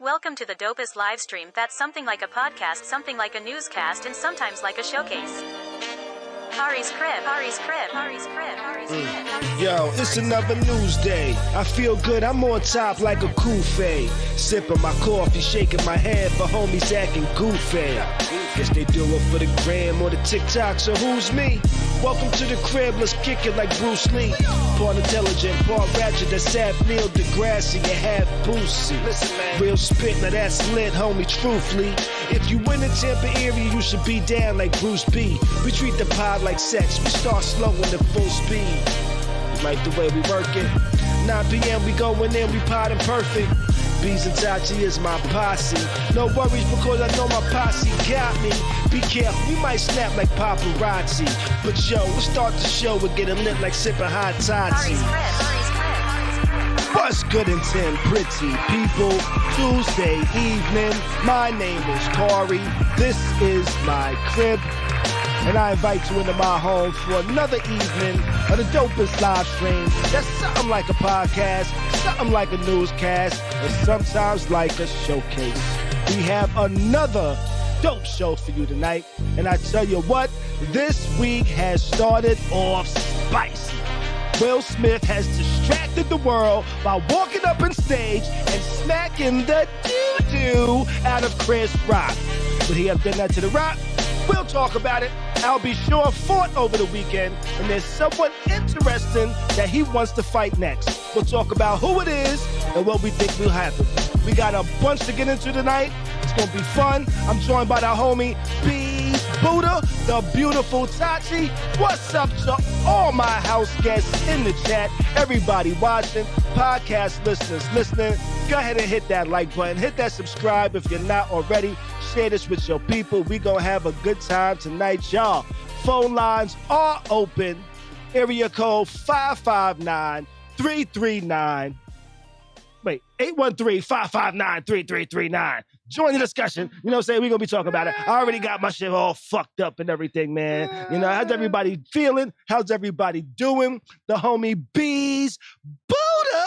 Welcome to the dopest live stream that's something like a podcast, something like a newscast, and sometimes like a showcase. Khary's crib, Khary's crib, Khary's crib, Khary's crib. Yo, it's another news day. I feel good, I'm on top like a kufe. Sipping my coffee, shaking my head for homies acting goofy. Guess they do it for the gram or the TikTok, so who's me? Welcome to the crib, let's kick it like Bruce Lee. Part intelligent, part ratchet, that's half Neil deGrasse and half Boosie. Listen, man. Real spit, now that's lit, homie, truthfully. If you in the Tampa area, you should be down like Bruce B. We treat the pod like sex, we start slow in the full speed. You like the way we work it? 9 p.m. we going in, we podding perfect. Beez and Tati is my posse. No worries because I know my posse got me. Be careful, we might snap like paparazzi. But yo, let's start the show and get it lit like sipping hot Tati. What's good in 10 pretty people? Tuesday evening, my name is Khary. This is my crib. And I invite you into my home for another evening of the dopest live stream. That's something like a podcast, something like a newscast, and sometimes like a showcase. We have another dope show for you tonight. And I tell you what, this week has started off spicy. Will Smith has distracted the world by walking up on stage and smacking the doo-doo out of Chris Rock. Would he have done that to The Rock? We'll talk about it. I'll be sure fought over the weekend, and there's someone interesting that he wants to fight next. We'll talk about who it is and what we think will happen. We got a bunch to get into tonight. It's gonna be fun. I'm joined by the homie Beez Buddha, the beautiful Tati. What's up to all my house guests in the chat? Everybody watching, podcast listeners listening. Go ahead and hit that like button. Hit that subscribe if you're not already. Share this with your people. We gonna have a good time tonight, y'all. Phone lines are open. Area code 559-339. Wait, 813-559-3339. Join the discussion. You know what I'm saying? We're going to be talking about it. I already got my shit all fucked up and everything, man. You know, how's everybody feeling? How's everybody doing? The homie Beez Buddha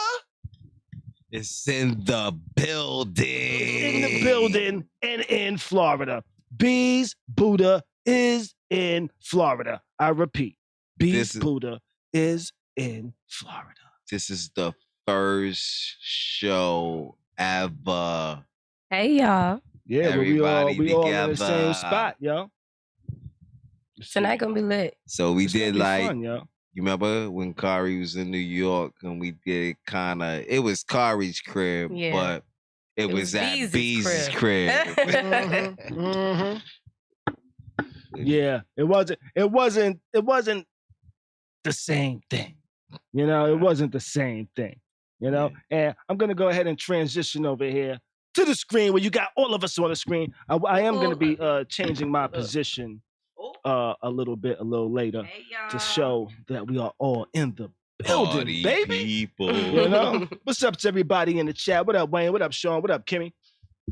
is in the building. In the building and in Florida. Beez Buddha is in Florida. I repeat, Beez Buddha is in Florida. This is the first show ever. Hey, y'all. Yeah, we all in the same spot, yo. Tonight gonna be lit. So we did like, fun, yo. You remember when Khary was in New York and we did it was Khary's crib, but it was at Beez's crib. Mm-hmm. Mm-hmm. Yeah, it wasn't the same thing. You know, it wasn't the same thing. You know, and I'm gonna go ahead and transition over here to the screen where you got all of us on the screen. I am gonna be changing my position a little later to show that we are all in the building, Party baby. People. You know, what's up to everybody in the chat? What up, Wayne? What up, Sean? What up, Kimmy?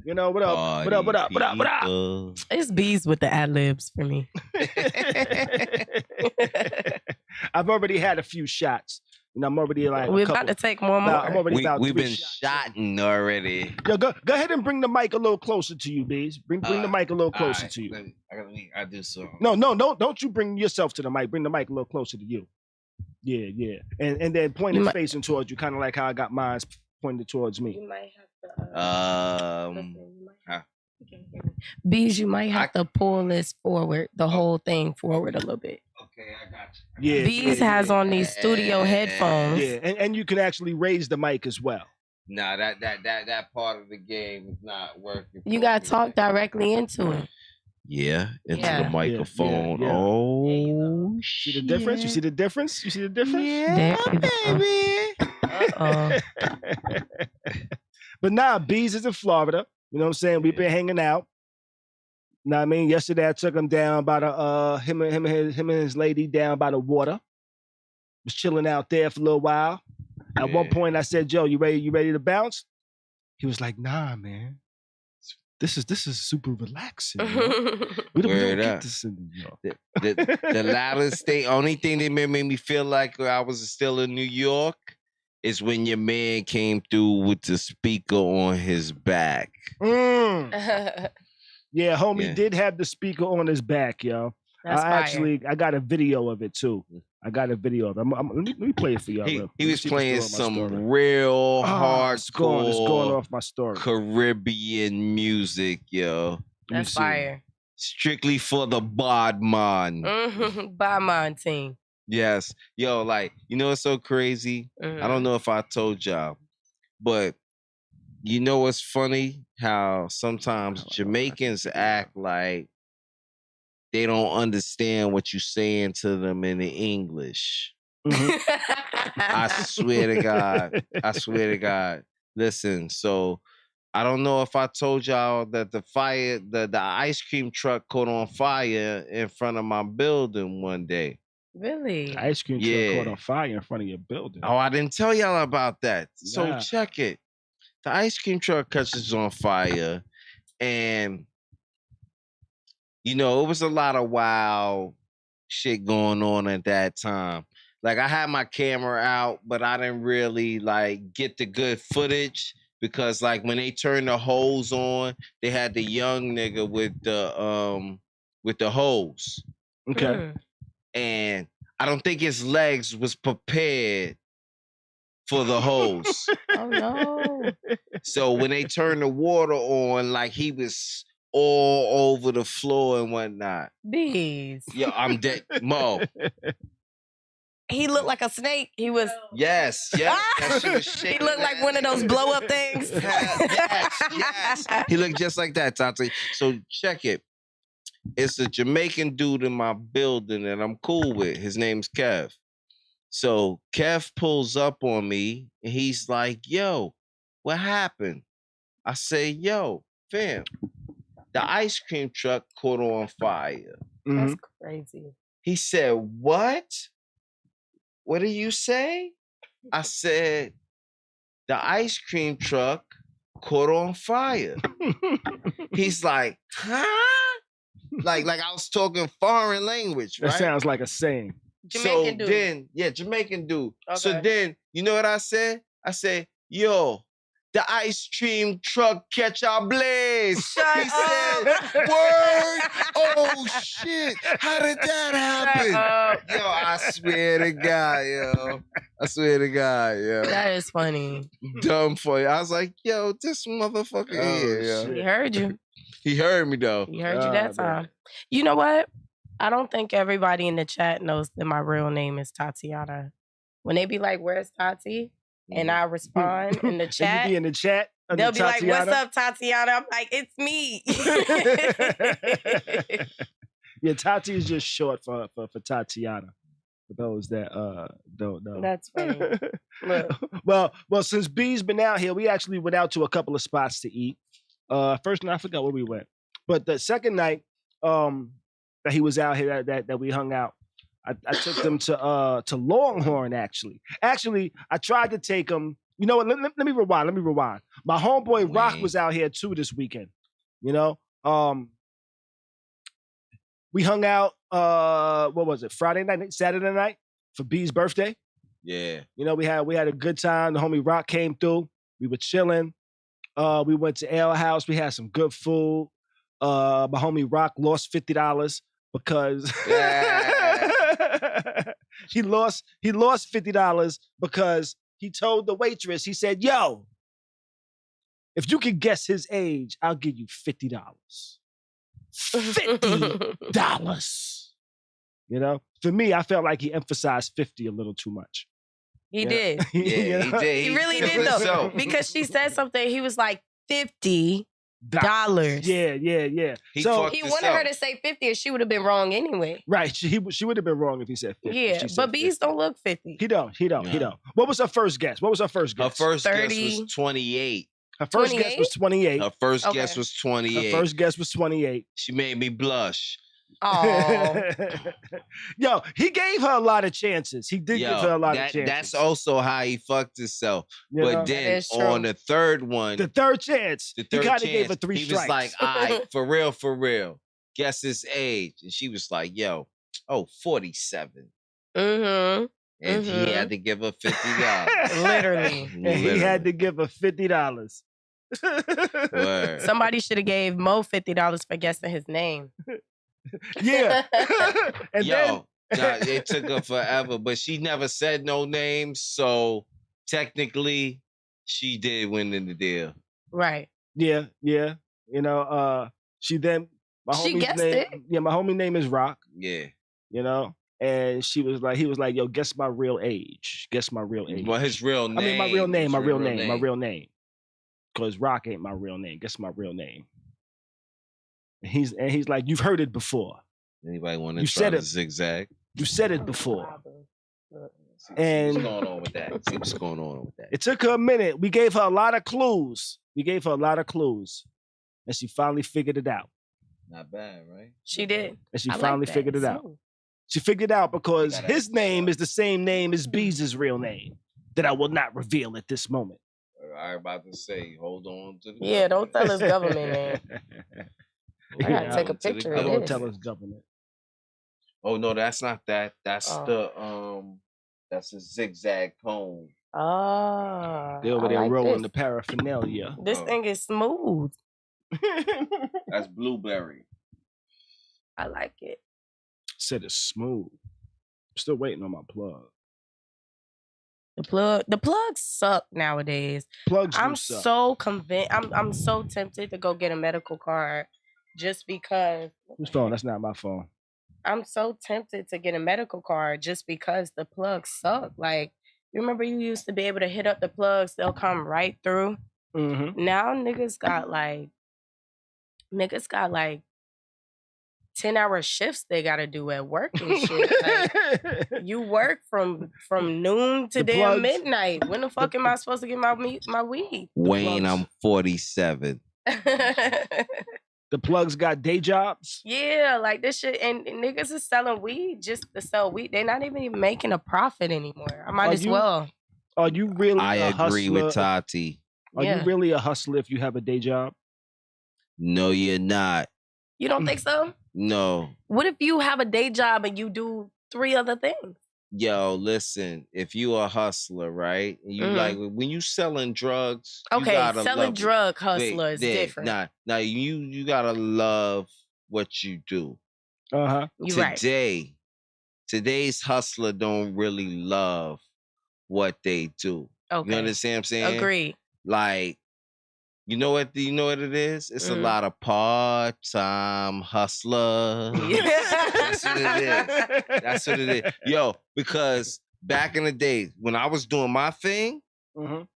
You know, what up? What up? What up? What up? What up? It's Beez with the ad-libs for me. I've already had a few shots. You know, I'm already like we're about to take more. I'm already we've been shotting already. Yo, go ahead and bring the mic a little closer to you, Beez. Bring the mic a little closer to you. I do so. No, don't you bring yourself to the mic. Bring the mic a little closer to you. Yeah. And then point it facing towards you, kind of like how I got mine pointed towards me. You might have to. Beez, you might have to pull this forward, the whole thing forward a little bit. Okay, I got you. Yeah. Beez has on these studio headphones. Yeah, and you can actually raise the mic as well. Nah, that part of the game is not working. You gotta talk directly into it. Yeah, into the microphone. Yeah. Oh, see the difference? You see the difference? Yeah, baby. But nah, Beez is in Florida. You know what I'm saying? We've been hanging out. You know what I mean? Yesterday I took him down by the him and his lady down by the water. Was chilling out there for a little while. At one point I said, Joe, you ready to bounce? He was like, nah, man. This is super relaxing. We don't get this in New York. The loudest thing, only thing that made me feel like I was still in New York is when your man came through with the speaker on his back. Yeah, homie did have the speaker on his back, yo. I got a video of it too. I got a video of it. Let me play it for y'all. He was playing some real hardcore, it's going off my story. Caribbean music, yo. That's fire. Strictly for the Bodman. Bodman team. Yes. Yo, like, you know what's so crazy? I don't know if I told y'all, but you know what's funny? How sometimes Jamaicans act like they don't understand what you're saying to them in the English. I swear to God. I swear to God. Listen, so I don't know if I told y'all that the ice cream truck caught on fire in front of my building one day. Really? The ice cream truck caught on fire in front of your building. Oh, I didn't tell y'all about that. So check it. The ice cream truck catches on fire, and you know, it was a lot of wild shit going on at that time. Like, I had my camera out, but I didn't really like get the good footage because, like, when they turned the hose on, they had the young nigga with the hose. Okay. And I don't think his legs was prepared for the hose. Oh no. So when they turned the water on, like, he was all over the floor and whatnot. Beez. Yo, I'm dead. Mo. He looked like a snake. He was. Yes. That shit was shaking. He looked like one of those blow up things. Yes. He looked just like that, Tati. So check it. It's a Jamaican dude in my building that I'm cool with. His name's Kev. So Kev pulls up on me and he's like, yo, what happened? I say, yo, fam, the ice cream truck caught on fire. That's crazy. He said, what? What did you say? I said, the ice cream truck caught on fire. He's like, huh? Like I was talking foreign language, right? That sounds like a saying. Jamaican dude. Then, Jamaican dude. Okay. So then, you know what I said? I said, yo, the ice cream truck catch our blaze. He said, word? Oh, shit. How did that happen? Yo, I swear to God, yo. I swear to God, yo. That is funny. Dumb for you. I was like, yo, this motherfucker here, yo. He heard you. He heard me, though. He heard you that time. You know what? I don't think everybody in the chat knows that my real name is Tatiana. When they be like, where's Tati? And I respond in the chat. You be in the chat. They'll be like, what's up, Tatiana? I'm like, it's me. Yeah, Tati is just short for Tatiana. For those that don't know. That's funny. Look. Well, since B's been out here, we actually went out to a couple of spots to eat. First night, I forgot where we went. But the second night that he was out here, that we hung out, I took them to Longhorn, actually. Actually, I tried to take them. You know what? Let me rewind. My homeboy Rock was out here too this weekend. You know? We hung out, what was it? Friday night, Saturday night for B's birthday. Yeah. You know, we had a good time. The homie Rock came through. We were chilling. We went to Ale House. We had some good food. My homie Rock lost $50 because he lost $50 because he told the waitress, he said, yo, if you can guess his age, I'll give you $50. $50. You know, for me, I felt like he emphasized 50 a little too much. He did. Yeah, he did. He really did though. So. Because she said something, he was like, $50. Yeah. So he wanted her to say 50 and she would have been wrong anyway. Right. She would have been wrong if he said 50. Yeah, but Beez don't look 50. He don't. What was her first guess? Her first 30? guess was 28. Her first guess was 28. Her first guess was 28. Her first guess was 28. She made me blush. Oh. Yo, he gave her a lot of chances. He did give her a lot of chances. That's also how he fucked himself. You but know? then on the third one, the third chance, he kind of gave her 3 he strikes. was like, all right, for real, guess his age. And she was like, yo, 47. Mm-hmm. And he had to give her $50. Literally. And he had to give her $50. Word. Somebody should have gave Mo $50 for guessing his name. Yeah. And Yo, it took her forever, but she never said no names, so technically she did win in the deal. Right. yeah. You know, she then my She homie's guessed name. it. Yeah, my homie name is Rock. Yeah. You know, and he was like, yo, guess my real age. Guess my real age. Well, his real name. I mean, my real name. His My real name. Because Rock ain't my real name. Guess my real name. And he's like, you've heard it before. Anybody want to You try said to it. zigzag? You said it before. See And what's going on with that? See what's going on with that? it took her a minute. We gave her a lot of clues. And she finally figured it out. Not bad, right? She did. And she I like finally that. figured it out. Smooth. She figured out because gotta his name is the same name as Beez' real name that I will not reveal at this moment. I was about to say, hold on to the Yeah, don't tell his government name. I gotta Yeah, take a to the picture I of won't this. tell his government. Oh no, that's not that. That's Oh. that's a zigzag cone. Ah. They over I there like rolling this. the paraphernalia. This Oh. thing is smooth. That's blueberry. I like it. Said it's smooth. Still waiting on my plug. The plugs suck nowadays. Plugs do I'm suck. so convinced. I'm so tempted to go get a medical card just because. Whose phone? That's not my phone. I'm so tempted to get a medical card just because the plugs suck. Like, you remember you used to be able to hit up the plugs, they'll come right through. Mm-hmm. Now niggas got like 10-hour shifts they gotta do at work and shit. Like, you work from noon to The damn plugs- midnight. When the fuck am I supposed to get my weed? Wayne, plugs. I'm 47. The plugs got day jobs. Yeah, like this shit, and niggas is selling weed just to sell weed. They're not even making a profit anymore. I might Are as you- well. Are you really I a agree hustler? with Tati. Are Yeah. you really a hustler if you have a day job? No, you're not. You don't think so? No. What if you have a day job and you do 3 other things? Yo, listen, if you a hustler, right? And you like when you selling drugs, you Okay, gotta selling love it. drug Wait, hustler is yeah, different. Nah, you gotta love what you do. Uh-huh. You right. Today's hustler don't really love what they do. Okay. You understand what I'm saying? Agreed. Like, you know what it is? It's a lot of part-time hustlers. That's what it is. That's what it is. Yo, because back in the day, when I was doing my thing,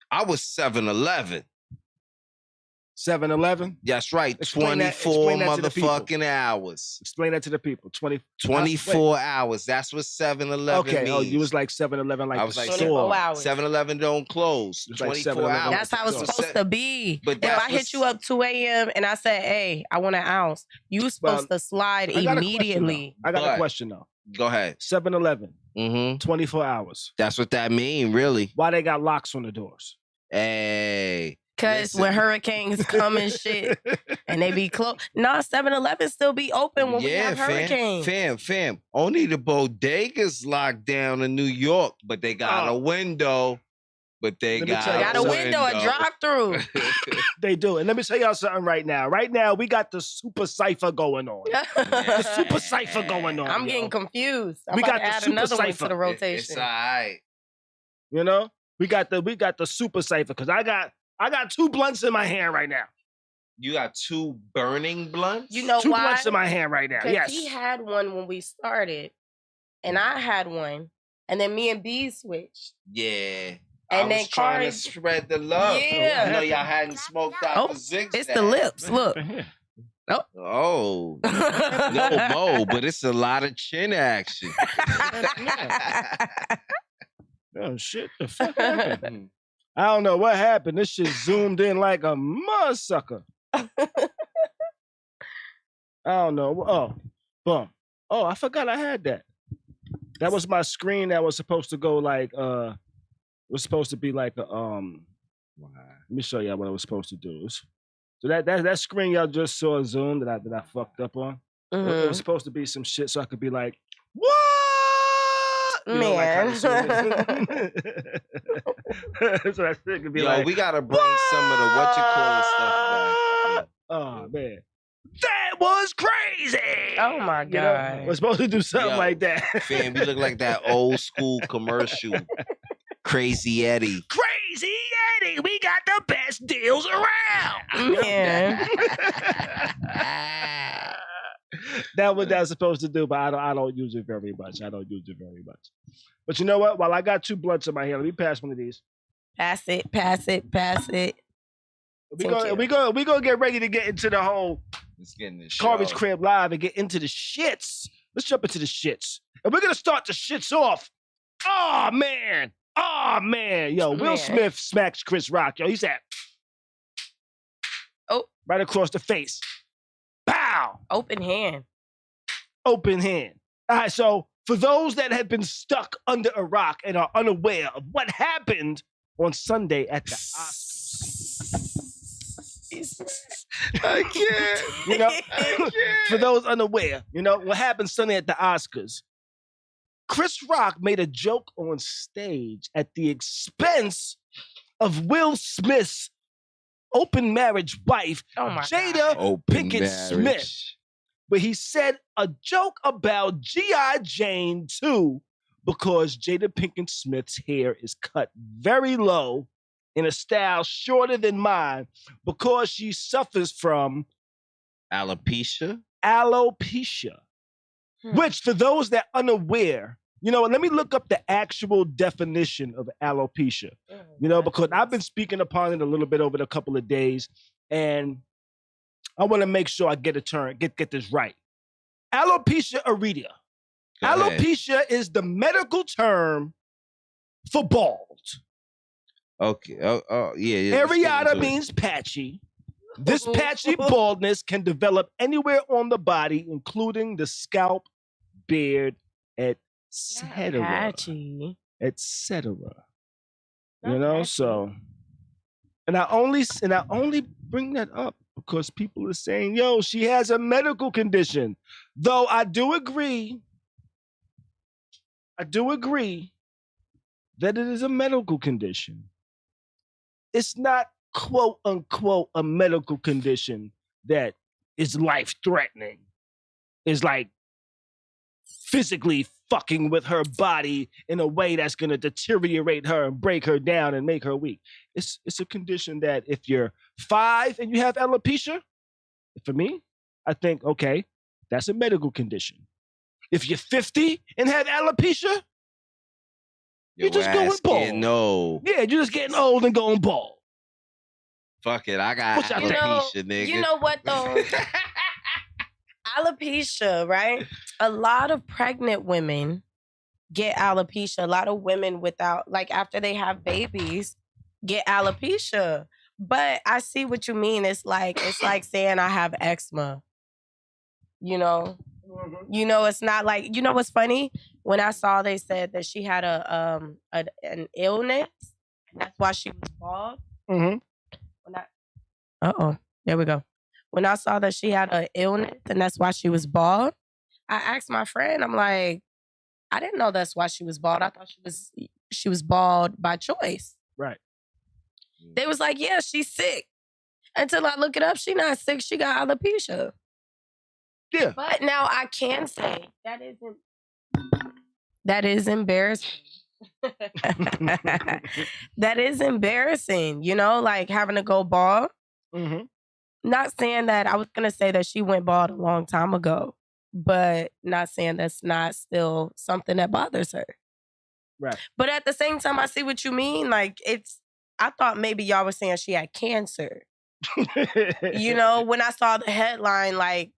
I was 7-Eleven. 7-Eleven? That's right. Explain that- 24 explain that to the people. motherfucking hours. Explain that to the people. 24 hours. That's what 7-Eleven Okay. means. Oh, you was like 7-Eleven, like I was the like 24 store. hours. 7-Eleven don't close. It's like 24 7-Eleven. hours. That's how it's So supposed to be. But If that's I hit you up 2 a.m. and I said, hey, I want an ounce, you supposed to slide I got a question, immediately. though. I got a But- question though. Go ahead. 7-Eleven, Mm-hmm. 24 hours. That's what that mean, really. Why they got locks on the doors? Hey. Because listen. when hurricanes come and shit, and they be closed. Nah, 7-Eleven still be open when we have hurricanes. Fam. Only the bodegas locked down in New York, but they got a window. But they Let me got tell you Got a window, a drive-through. They do. And let me tell y'all something right now. Right now, we got the super cipher going on. The super cipher going on. I'm yo. getting confused. I'm We about got to the add super another one cipher. to the It's rotation. all right. You know? We got the super cipher because I got 2 blunts in my hand right now. You got 2 burning blunts? You know 2 why? blunts in my hand right now. Because Yes. he had one when we started, and I had one, and then me and B switched. Yeah. And I then was trying to Khary- spread the love. Yeah. I know y'all hadn't smoked out Oh, for zigzag. It's the lips. Look. Oh. No mo, but it's a lot of chin action. Oh, shit. The fuck happened? I don't know what happened. This shit zoomed in like a motherfucker. I don't know. Oh, boom. Oh, I forgot I had that. That was my screen that was supposed to go like was supposed to be like a let me show y'all what I was supposed to do. So that screen y'all just saw Zoom that I fucked up on. It was supposed to be some shit so I could be like, what? Man. So I think it'd be Yo, we gotta bring some of the what you call it stuff back. Yeah. Oh man, that was crazy. Oh my God. We're supposed to do something like that. Fam, we look like that old school commercial. Crazy Eddie. Crazy Eddie, we got the best deals around. Man. That's what that's supposed to do, but I don't use it very much. But you know what? While I got 2 blunts in my hand, let me pass one of these. Pass it. We gonna get ready to get into the whole Let's get in this Khary's Crib Live and get into the shits. Let's jump into the shits. And we're gonna start the shits off. Oh man. Yo, Will Smith smacks Chris Rock. Yo, he said, oh, right across the face. Pow! Open hand. All right, so for those that have been stuck under a rock and are unaware of what happened on Sunday at the Oscars. I can't. For those unaware, what happened Sunday at the Oscars. Chris Rock made a joke on stage at the expense of Will Smith's open marriage wife, Jada Pinkett Smith, where he said a joke about G.I. Jane 2 because Jada Pinkett Smith's hair is cut very low in a style shorter than mine because she suffers from alopecia, which for those that are unaware, let me look up the actual definition of alopecia, because I've been speaking upon it a little bit over the couple of days, and I want to make sure I get this right. Alopecia areata. Alopecia is the medical term for bald. Okay. Yeah. Areata means patchy. This patchy baldness can develop anywhere on the body, including the scalp, beard, etc. Patchy. Etc. So, and I only bring that up because people are saying, yo, she has a medical condition. Though I do agree that it is a medical condition. It's not, quote unquote, a medical condition that is life-threatening. It's like physically fucking with her body in a way that's going to deteriorate her and break her down and make her weak. It's a condition that if you're 5 and you have alopecia, for me, I think, okay, that's a medical condition. If you're 50 and have alopecia, you're just going bald. No. Yeah, you're just getting old and going bald. Fuck it, I got alopecia, nigga. You know what, though? Alopecia, right? A lot of pregnant women get alopecia. A lot of women without, like, after they have babies, get alopecia. But I see what you mean. It's like saying I have eczema. It's not like, what's funny? When I saw they said that she had an illness, and that's why she was bald. Mm-hmm. There we go. When I saw that she had an illness and that's why she was bald, I asked my friend, I'm like, I didn't know that's why she was bald. I thought she was bald by choice. Right. They was like, yeah, she's sick. Until I look it up, she not sick. She got alopecia. Yeah. But now I can say that is embarrassing. That is embarrassing, like having to go bald. Mm-hmm. Not saying that, I was going to say that she went bald a long time ago, but not saying that's not still something that bothers her. Right. But at the same time, I see what you mean. Like, I thought maybe y'all were saying she had cancer. When I saw the headline, like,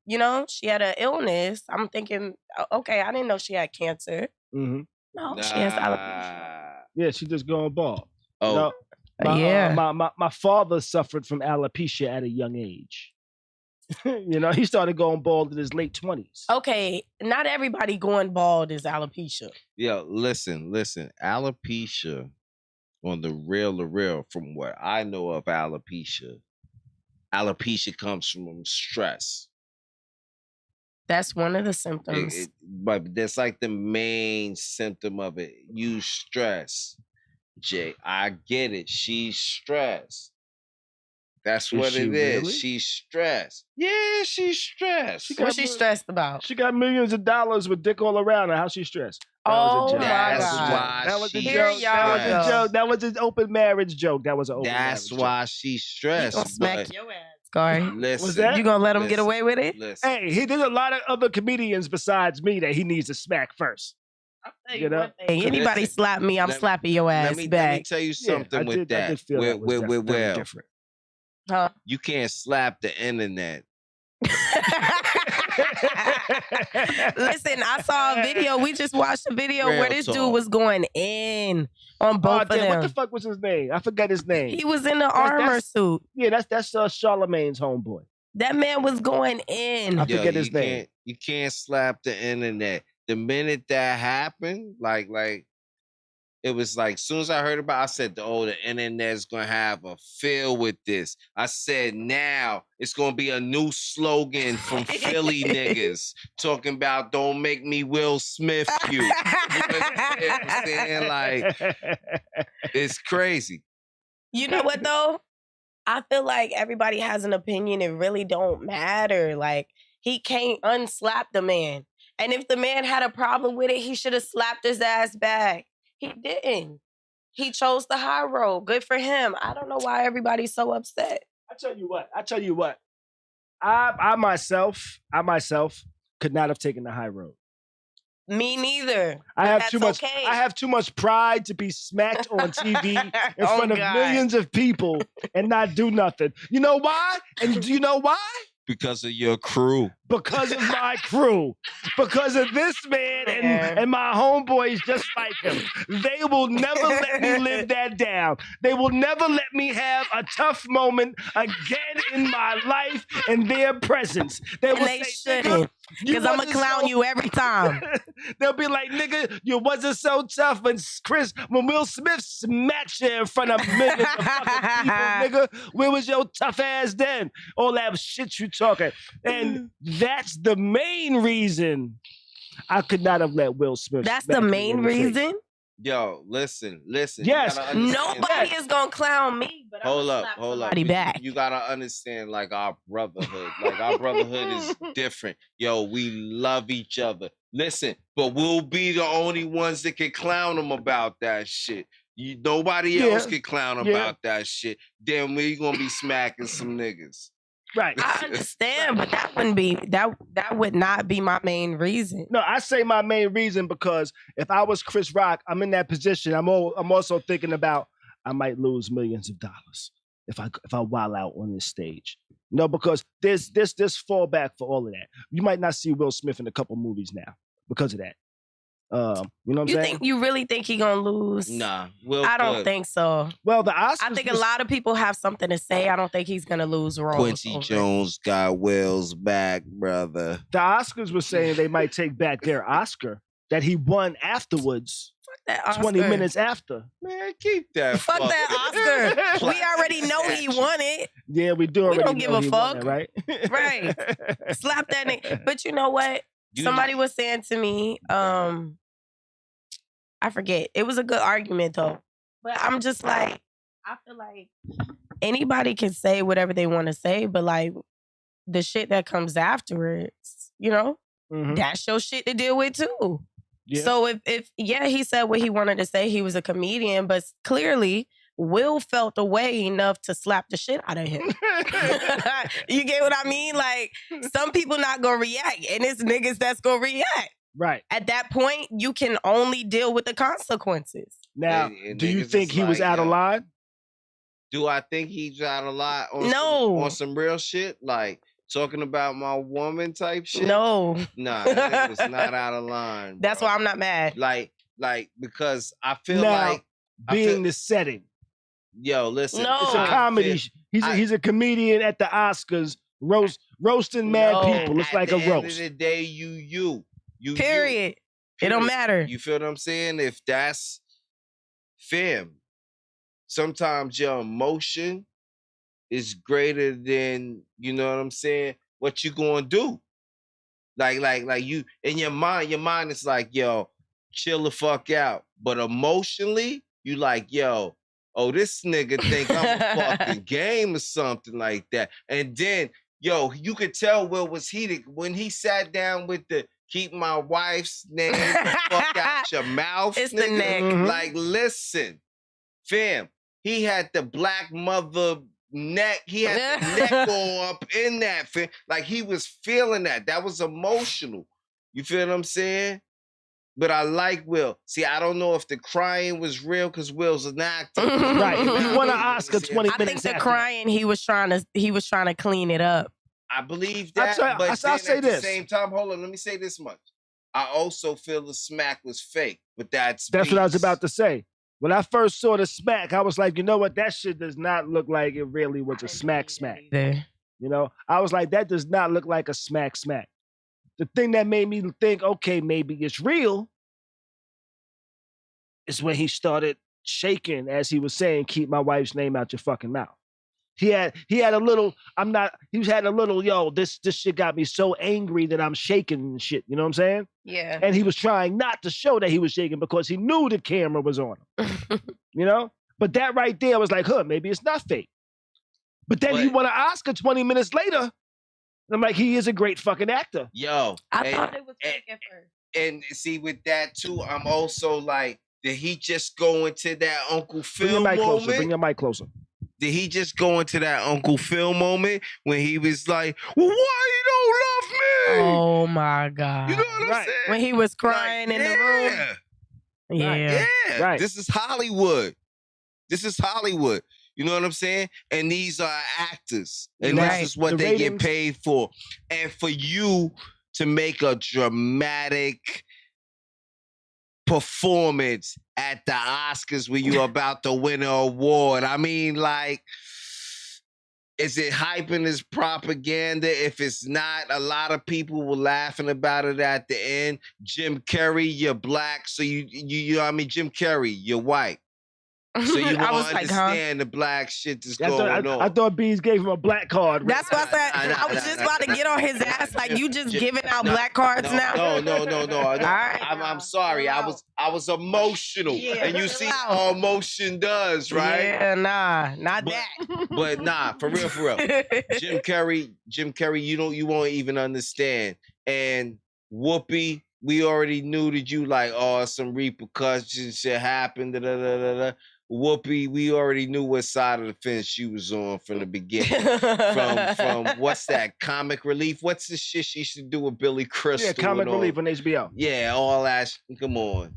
she had an illness, I'm thinking, okay, I didn't know she had cancer. Mm-hmm. No, she has alopecia. Yeah, she just going bald. Oh. My father suffered from alopecia at a young age. He started going bald in his late 20s. Okay, not everybody going bald is alopecia. Yo, listen. Alopecia, on the real, from what I know of alopecia comes from stress. That's one of the symptoms. But that's like the main symptom of it. You stress. Jay, I get it. She's stressed. That's what it is. Really? She's stressed. Yeah, she's stressed. What's she stressed about? She got millions of dollars with dick all around her. How she stressed? Oh my That's God. why That was a she's joke. That was a stressed. joke. That was an open marriage joke. That was an open That's marriage why joke. she's He stressed. gonna smack But your ass, Khary. listen, Was that? You gonna let him get away with it? Listen. Hey, there's a lot of other comedians besides me that he needs to smack first. You know? Hey, anybody Listen, slap me, I'm let- slapping your ass let me back. tell you Yeah, something I with did, that. I did feel that was very different. Huh? You can't slap the internet. Listen, I saw a video. We just watched a video Real where this talk. dude was going in on both of Damn, them. what the fuck was his name? I forgot his name. He was in the armor suit. Yeah, that's Charlemagne's homeboy. That man was going in. I forget his name. You can't slap the internet. The minute that happened, like it was like, soon as I heard about it, I said, oh, the internet's gonna have a feel with this. I said, now it's gonna be a new slogan from Philly niggas talking about don't make me Will Smith you. You understand what I'm saying? Like, it's crazy. You know what though? I feel like everybody has an opinion. It really don't matter. Like, he can't unslap the man. And if the man had a problem with it, he should have slapped his ass back. He didn't. He chose the high road. Good for him. I don't know why everybody's so upset. I tell you what. I myself could not have taken the high road. Me neither. I have That's too much. okay. I have too much pride to be smacked on TV in Oh, front of God. millions of people and not do nothing. You know why? And do you know why? Because of your crew. Because of my crew. Because of this man and my homeboys just like him. They will never let me live that down. They will never let me have a tough moment again in my life in their presence. They will They say, shouldn't. Because I'm going to wasn't clown so- you every time. They'll be like, nigga, you wasn't so tough when Will Smith smacked you in front of millions of fucking people, nigga. Where was your tough ass then? All that shit you talking. And that's the main reason I could not have let Will Smith. That's smack the me main in the face. reason? Yo, listen. Yes. You gotta understand. Nobody is going to clown me. But Hold I'm up, slap hold up. somebody back. You gotta understand, like, our brotherhood. Like, our brotherhood is different. Yo, we love each other. Listen, but we'll be the only ones that can clown them about that shit. Nobody else can clown about that shit. Then we gonna be smacking some niggas. Right. I understand, but that wouldn't be that would not be my main reason. No, I say my main reason because if I was Chris Rock, I'm in that position. I'm also thinking about I might lose millions of dollars if I wild out on this stage. No, because there's fallback for all of that. You might not see Will Smith in a couple movies now because of that. You know what I'm saying? You really think he gonna lose? Nah, I don't think so. Well, the Oscars. I think a lot of people have something to say. I don't think he's gonna lose roles. Quincy Jones got Will's back, brother. The Oscars were saying they might take back their Oscar that he won afterwards. That Oscar. 20 minutes after. Man, keep that. Fuck that Oscar. We already know he won it. Yeah, we do. We don't give a he won fuck. it, right? Right. Slap that nigga. But you know what? Somebody was saying to me, I forget. It was a good argument though. But I'm just like, I feel like anybody can say whatever they want to say, but like the shit that comes afterwards, you know, that's your shit to deal with too. Yeah. So if he said what he wanted to say, he was a comedian, but clearly Will felt away enough to slap the shit out of him. You get what I mean? Like, some people not gonna react, and it's niggas that's gonna react. Right. At that point, you can only deal with the consequences. Now, do you think he was out of line? Do I think he's out of line on some real shit? Like, talking about my woman type shit? No. Nah, that was not out of line. That's why I'm not mad. Like, because I feel like being the setting. Yo, listen. No. It's a comedy. He's a comedian at the Oscars, roasting mad people. It's like a roast. At the end of the day, you. Period. It don't matter. You feel what I'm saying? If that's fam, sometimes your emotion is greater than, you know what I'm saying, what you gonna do. Like you in your mind is like, yo, chill the fuck out. But emotionally, you like, yo, oh, this nigga think I'm a fucking game or something like that. And then, yo, you could tell Will was heated when he sat down with the keep my wife's name the fuck out your mouth. It's nigga. the neck. Like, listen, fam, he had the black mother neck. He had the neck all up in that, fam. Like, he was feeling that. That was emotional. You feel what I'm saying? But I like Will. See, I don't know if the crying was real because Will's an actor. Right. You want to Oscar 20 I minutes think the after crying he was trying to clean it up. I believe that. I'll but say then at this. the same time, hold on, let me say this much. I also feel the smack was fake, but that's what I was about to say. When I first saw the smack, I was like, you know what? That shit does not look like it really was a smack. There. You know, I was like, that does not look like a smack. The thing that made me think, okay, maybe it's real, is when he started shaking as he was saying, keep my wife's name out your fucking mouth. He had a little, yo, this shit got me so angry that I'm shaking and shit. You know what I'm saying? Yeah. And he was trying not to show that he was shaking because he knew the camera was on him. You know? But that right there was like, maybe it's not fake. But then he won an Oscar 20 minutes later. And I'm like, he is a great fucking actor. Yo. I thought it was fake at first. And see, with that too, I'm also like, did he just go into that Uncle Phil moment? Bring your mic closer. Did he just go into that Uncle Phil moment when he was like, well, why you don't love me? Oh my God. You know what I'm saying? When he was crying in the room. Yeah. Right. This is Hollywood. You know what I'm saying? And these are actors. And this is what they get paid for. And for you to make a dramatic performance at the Oscars when you're about to win an award. I mean, like, is it hyping as propaganda? If it's not, a lot of people were laughing about it at the end. Jim Carrey, you're black, so you know what I mean? Jim Carrey, you're white. So you won't understand the black shit that's going on. I thought Beez gave him a black card. That's what I said. I was just about to get on his ass. Like, you just giving out black cards now? No. All right. I'm sorry. I was emotional. And you see how emotion does, right? Yeah, not that. But nah, for real. Jim Carrey, you won't even understand. And Whoopi, we already knew that you like, some repercussions shit happened. Whoopi, we already knew what side of the fence she was on from the beginning. from what's that, Comic Relief? What's the shit she used to do with Billy Crystal? Yeah, Comic Relief on HBO. Yeah, all that. Come on.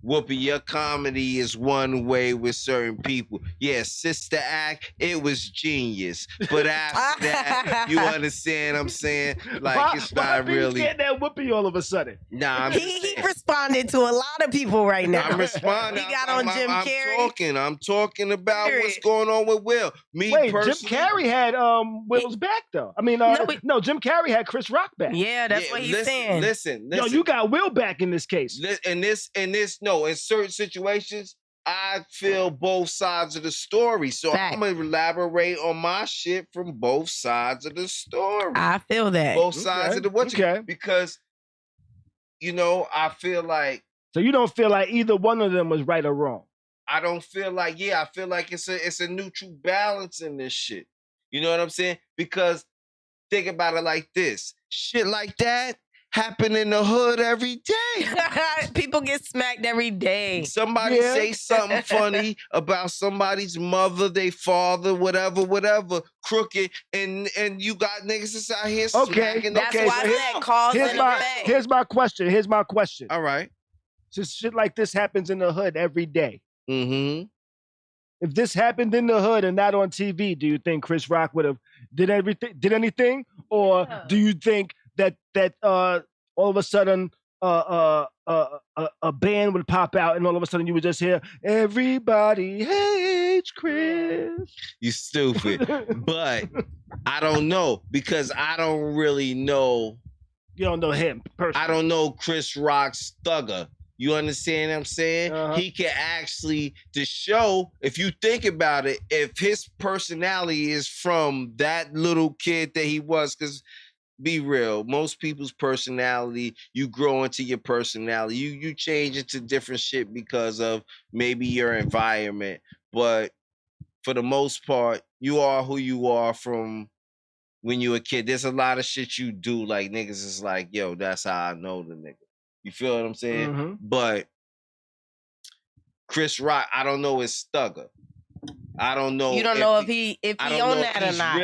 Whoopi, your comedy is one way with certain people. Yeah, Sister Act, it was genius. But after that, you understand what I'm saying? Like, it's not really. Get that Whoopi all of a sudden. Nah, he responded to a lot of people right now. I'm responding. He got on Jim Carrey. I'm talking about what's going on with Will. Wait, Jim Carrey had Will's back though. I mean, no, Jim Carrey had Chris Rock back. Yeah, that's what he's saying. Listen. Yo, you got Will back in this case. In certain situations, I feel both sides of the story. So I'm going to elaborate on my shit from both sides of the story. I feel that. Both sides of the because, I feel like. So you don't feel like either one of them was right or wrong? I don't feel like, I feel like it's a neutral balance in this shit. You know what I'm saying? Because think about it like this. Shit like that happen in the hood every day. People get smacked every day. Somebody say something funny about somebody's mother, their father, whatever, crooked, and you got niggas that's out here smacking. That's why I said cause and effect. Here's my question. All right. So shit like this happens in the hood every day. Mm-hmm. If this happened in the hood and not on TV, do you think Chris Rock would have did anything? Or do you think that all of a sudden a band would pop out and all of a sudden you would just hear everybody hates Chris? You stupid. But I don't know because I don't really know. You don't know him personally. I don't know Chris Rock's thugger. You understand what I'm saying? He can actually, the show, if you think about it, if his personality is from that little kid that he was, because be real. Most people's personality, you grow into your personality. You change into different shit because of maybe your environment. But for the most part, you are who you are from when you a kid. There's a lot of shit you do. Like niggas is like, yo, that's how I know the nigga. You feel what I'm saying? Mm-hmm. But Chris Rock, I don't know his stugger. I don't know. You don't know if he on that or not.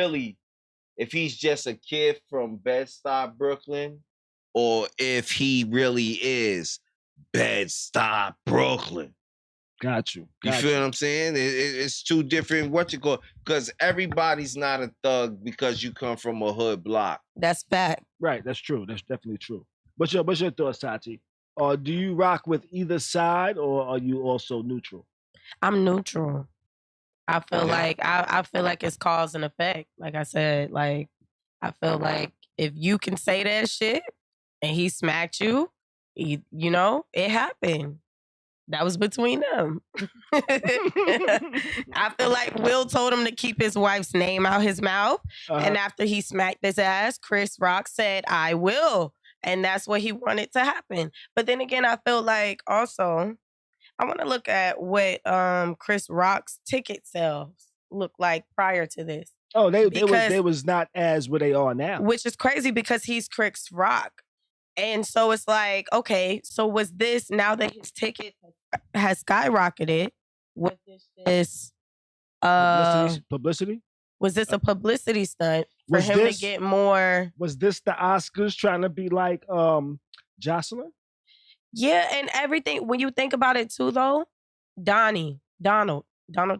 If he's just a kid from Bed-Stuy, Brooklyn, or if he really is Bed-Stuy, Brooklyn. Got you. You feel what I'm saying? It's two different, because everybody's not a thug because you come from a hood block. That's fact. Right, that's true. That's definitely true. What's your thoughts, Tati? Do you rock with either side, or are you also neutral? I'm neutral. I feel like I feel like it's cause and effect. Like I said, like I feel like if you can say that shit and he smacked you, you know, it happened. That was between them. I feel like Will told him to keep his wife's name out his mouth. And after he smacked his ass, Chris Rock said, I will. And that's what he wanted to happen. But then again, I feel like also, I want to look at what Chris Rock's ticket sales look like prior to this. Oh, they was not as what they are now. Which is crazy because he's Chris Rock. And so it's like, okay, so was this, now that his ticket has skyrocketed, was this publicity? Was this a publicity stunt for him to get more? Was this the Oscars trying to be like Jocelyn? Yeah, and everything. When you think about it too, though, Donald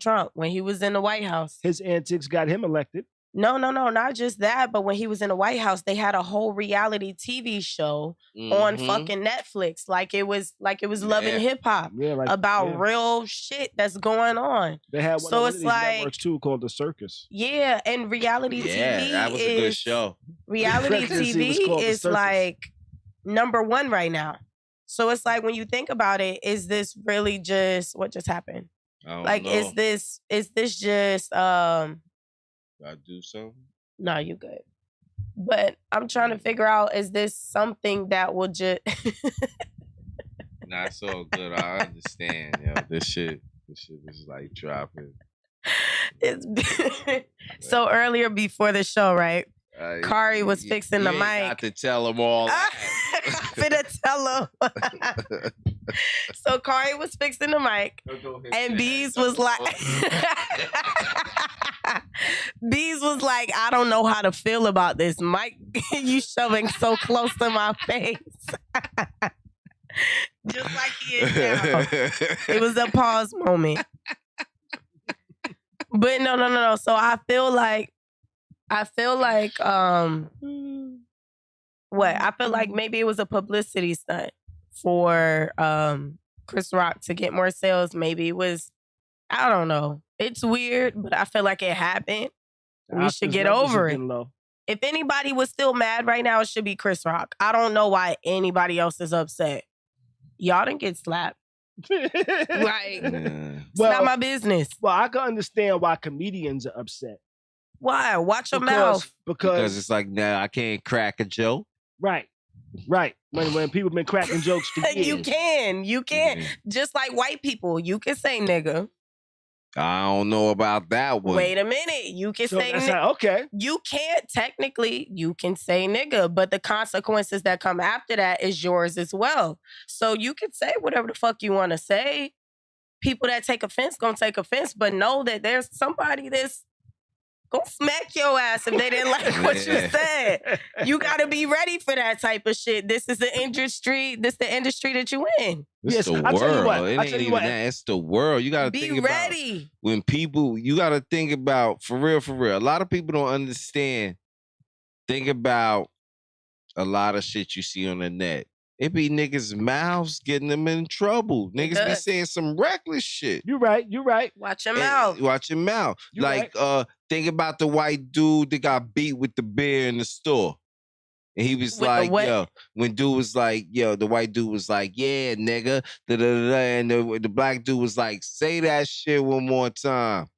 Trump, when he was in the White House. His antics got him elected. No, not just that, but when he was in the White House, they had a whole reality TV show on fucking Netflix, like it was Love and Hip Hop, about real shit that's going on. They had one of these networks too called The Circus. Yeah, and reality TV that was a good show. Reality TV is like #1 right now. So it's like when you think about it, is this really just what just happened? Like, know. is this just I do something? No, you good. But I'm trying to figure out, is this something that will just not so good. I understand. Yo, this shit is like dropping. It's so earlier before the show, right? Khary was fixing the mic. I have to tell him all. I'm finna tell him. So Khary was fixing the mic, and Beez was like, I don't know how to feel about this mic. You shoving so close to my face. Just like he is now. It was a pause moment. But no. So I feel like what? I feel like maybe it was a publicity stunt for Chris Rock to get more sales. Maybe it was, I don't know. It's weird, but I feel like it happened. We should get over it. If anybody was still mad right now, it should be Chris Rock. I don't know why anybody else is upset. Y'all didn't get slapped. Like, it's not my business. Well, I can understand why comedians are upset. Why? Watch your mouth. Because it's like, nah, I can't crack a joke. Right. When people been cracking jokes for years. You can. Just like white people, you can say nigga. I don't know about that one. Wait a minute. You can say nigga. Okay. You can't technically, you can say nigga, but the consequences that come after that is yours as well. So you can say whatever the fuck you want to say. People that take offense gonna take offense, but know that there's somebody that's gonna smack your ass if they didn't like what you said. You gotta be ready for that type of shit. This is the industry. This the industry that you in. It's the world. It ain't even that. It's the world. You gotta think about when people. You gotta think about for real. A lot of people don't understand. Think about a lot of shit you see on the net. It be niggas' mouths getting them in trouble. Niggas be saying some reckless shit. You're right. Watch your mouth. Watch your mouth. Think about the white dude that got beat with the beer in the store. And he was like, yo, when dude was like, yo, the white dude was like, yeah, nigga. And the black dude was like, say that shit one more time.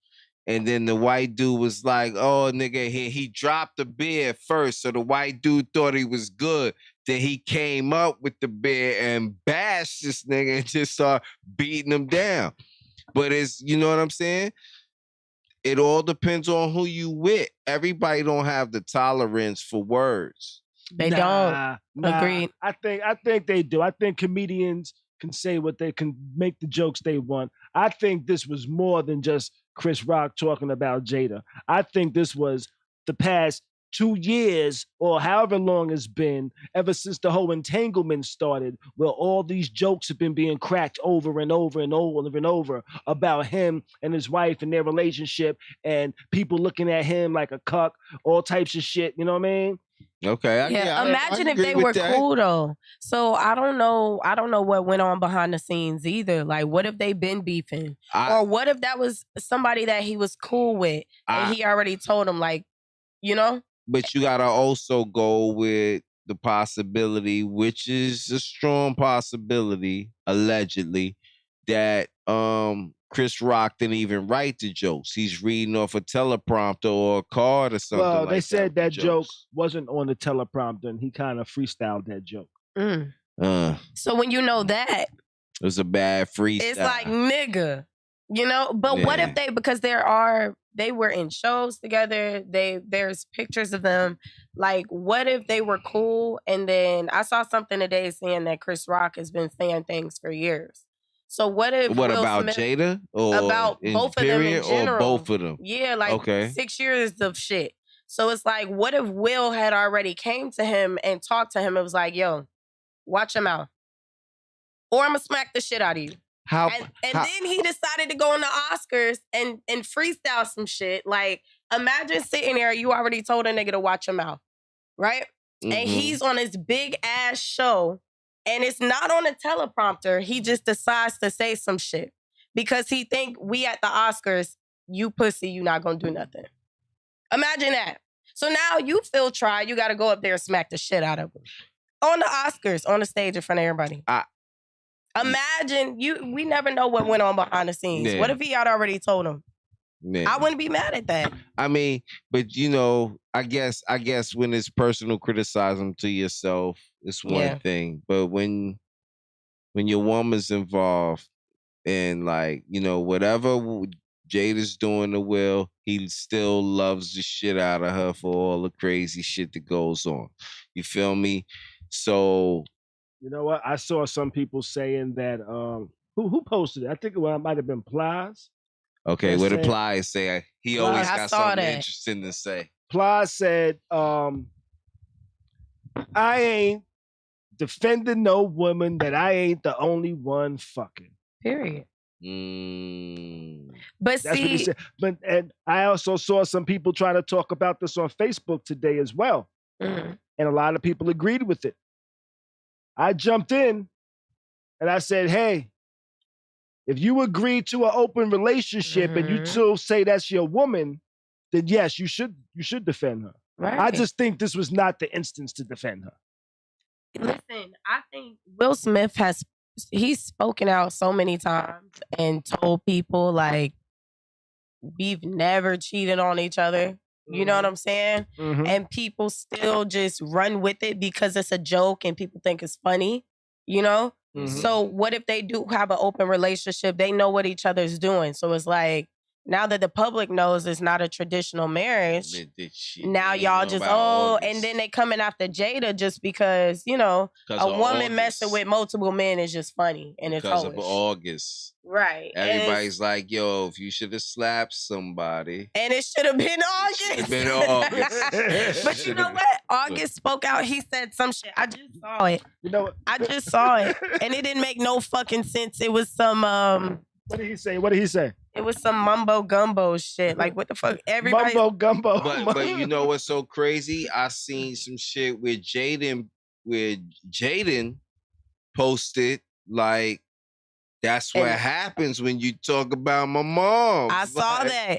And then the white dude was like, oh, nigga, he dropped the beer first. So the white dude thought he was good. Then he came up with the beer and bashed this nigga and just started beating him down. But it's, you know what I'm saying? It all depends on who you with. Everybody don't have the tolerance for words. They don't. Agreed. I think they do. I think comedians can say what they can, make the jokes they want. I think this was more than just Chris Rock talking about Jada. I think this was the past 2 years or however long it's been, ever since the whole entanglement started, where all these jokes have been being cracked over and over and over and over about him and his wife and their relationship, and people looking at him like a cuck, all types of shit. You know what I mean? Okay. Imagine if they were cool though. So I don't know what went on behind the scenes either. Like, what if they been beefing, or what if that was somebody that he was cool with and he already told him, like, you know? But you gotta also go with the possibility, which is a strong possibility, allegedly, that Chris Rock didn't even write the jokes. He's reading off a teleprompter or a card or something. Well, like they said that joke jokes wasn't on the teleprompter, and he kind of freestyled that joke. So when you know that, it was a bad freestyle. it's like, nigga, you know. But what if because they were in shows together. There's pictures of them. Like, what if they were cool? And then I saw something today saying that Chris Rock has been saying things for years. So what if What Will about Smith, Jada? Or about both of them in general? Or both of them? Yeah, like 6 years of shit. So it's like, what if Will had already came to him and talked to him? It was like, yo, watch him out, or I'm gonna smack the shit out of you. And then he decided to go on the Oscars and freestyle some shit. Like, imagine sitting there, you already told a nigga to watch him out, right? Mm-hmm. And he's on this big ass show, and it's not on a teleprompter. He just decides to say some shit because he think we at the Oscars, you pussy, you not gonna do nothing. Imagine that. So now you feel tried. You got to go up there and smack the shit out of him on the Oscars, on the stage in front of everybody. Imagine we never know what went on behind the scenes. Yeah. What if he had already told him? Yeah. I wouldn't be mad at that. I mean, but you know, I guess when it's personal criticism to yourself, it's one thing. But when your woman's involved and, like, you know, whatever Jada's doing to Will, he still loves the shit out of her for all the crazy shit that goes on. You feel me? So, you know what? I saw some people saying that who posted it? I think it might have been Plies. Okay, what did Plies say? He always got something interesting to say. Plies said, I ain't defending no woman that I ain't the only one fucking. Period. But that's what he said. And I also saw some people trying to talk about this on Facebook today as well. Mm-hmm. And a lot of people agreed with it. I jumped in and I said, hey, if you agree to an open relationship and you still say that's your woman, then yes, you should defend her. Right. I just think this was not the instance to defend her. Listen, I think Will Smith he's spoken out so many times and told people, like, we've never cheated on each other. You know what I'm saying? Mm-hmm. And people still just run with it because it's a joke and people think it's funny, you know? Mm-hmm. So what if they do have an open relationship? They know what each other's doing. So it's like, now that the public knows it's not a traditional marriage, now y'all just, and then they coming after Jada just because, you know, a woman messing with multiple men is just funny and it's because of August. Right. Everybody's like, yo, if you should have slapped somebody. And it should have been August. But you know what? August spoke out. He said some shit. I just saw it. You know what? I just saw it. And it didn't make no fucking sense. It was some... What did he say? It was some mumbo gumbo shit. Like, what the fuck? Everybody mumbo gumbo. But you know what's so crazy? I seen some shit where Jaden posted, like, that's what happens when you talk about my mom. I saw that.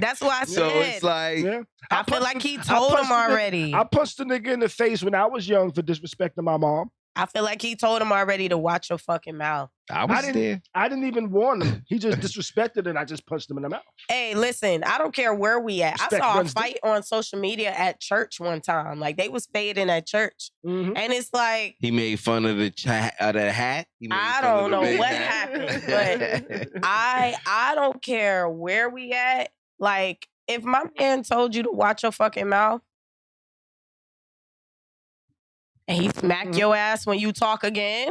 That's why I said. So it's like, I feel like he told him already. I punched a nigga in the face when I was young for disrespecting my mom. I feel like he told him already to watch your fucking mouth. I was there. I didn't even warn him. He just disrespected and I just punched him in the mouth. Hey, listen, I don't care where we at. Respect I saw a runs fight on social media at church one time. Like, they was fading at church. Mhm. And it's like... He made fun of the hat. I don't know what happened, but I don't care where we at. Like, if my man told you to watch your fucking mouth, and he smack your ass when you talk again,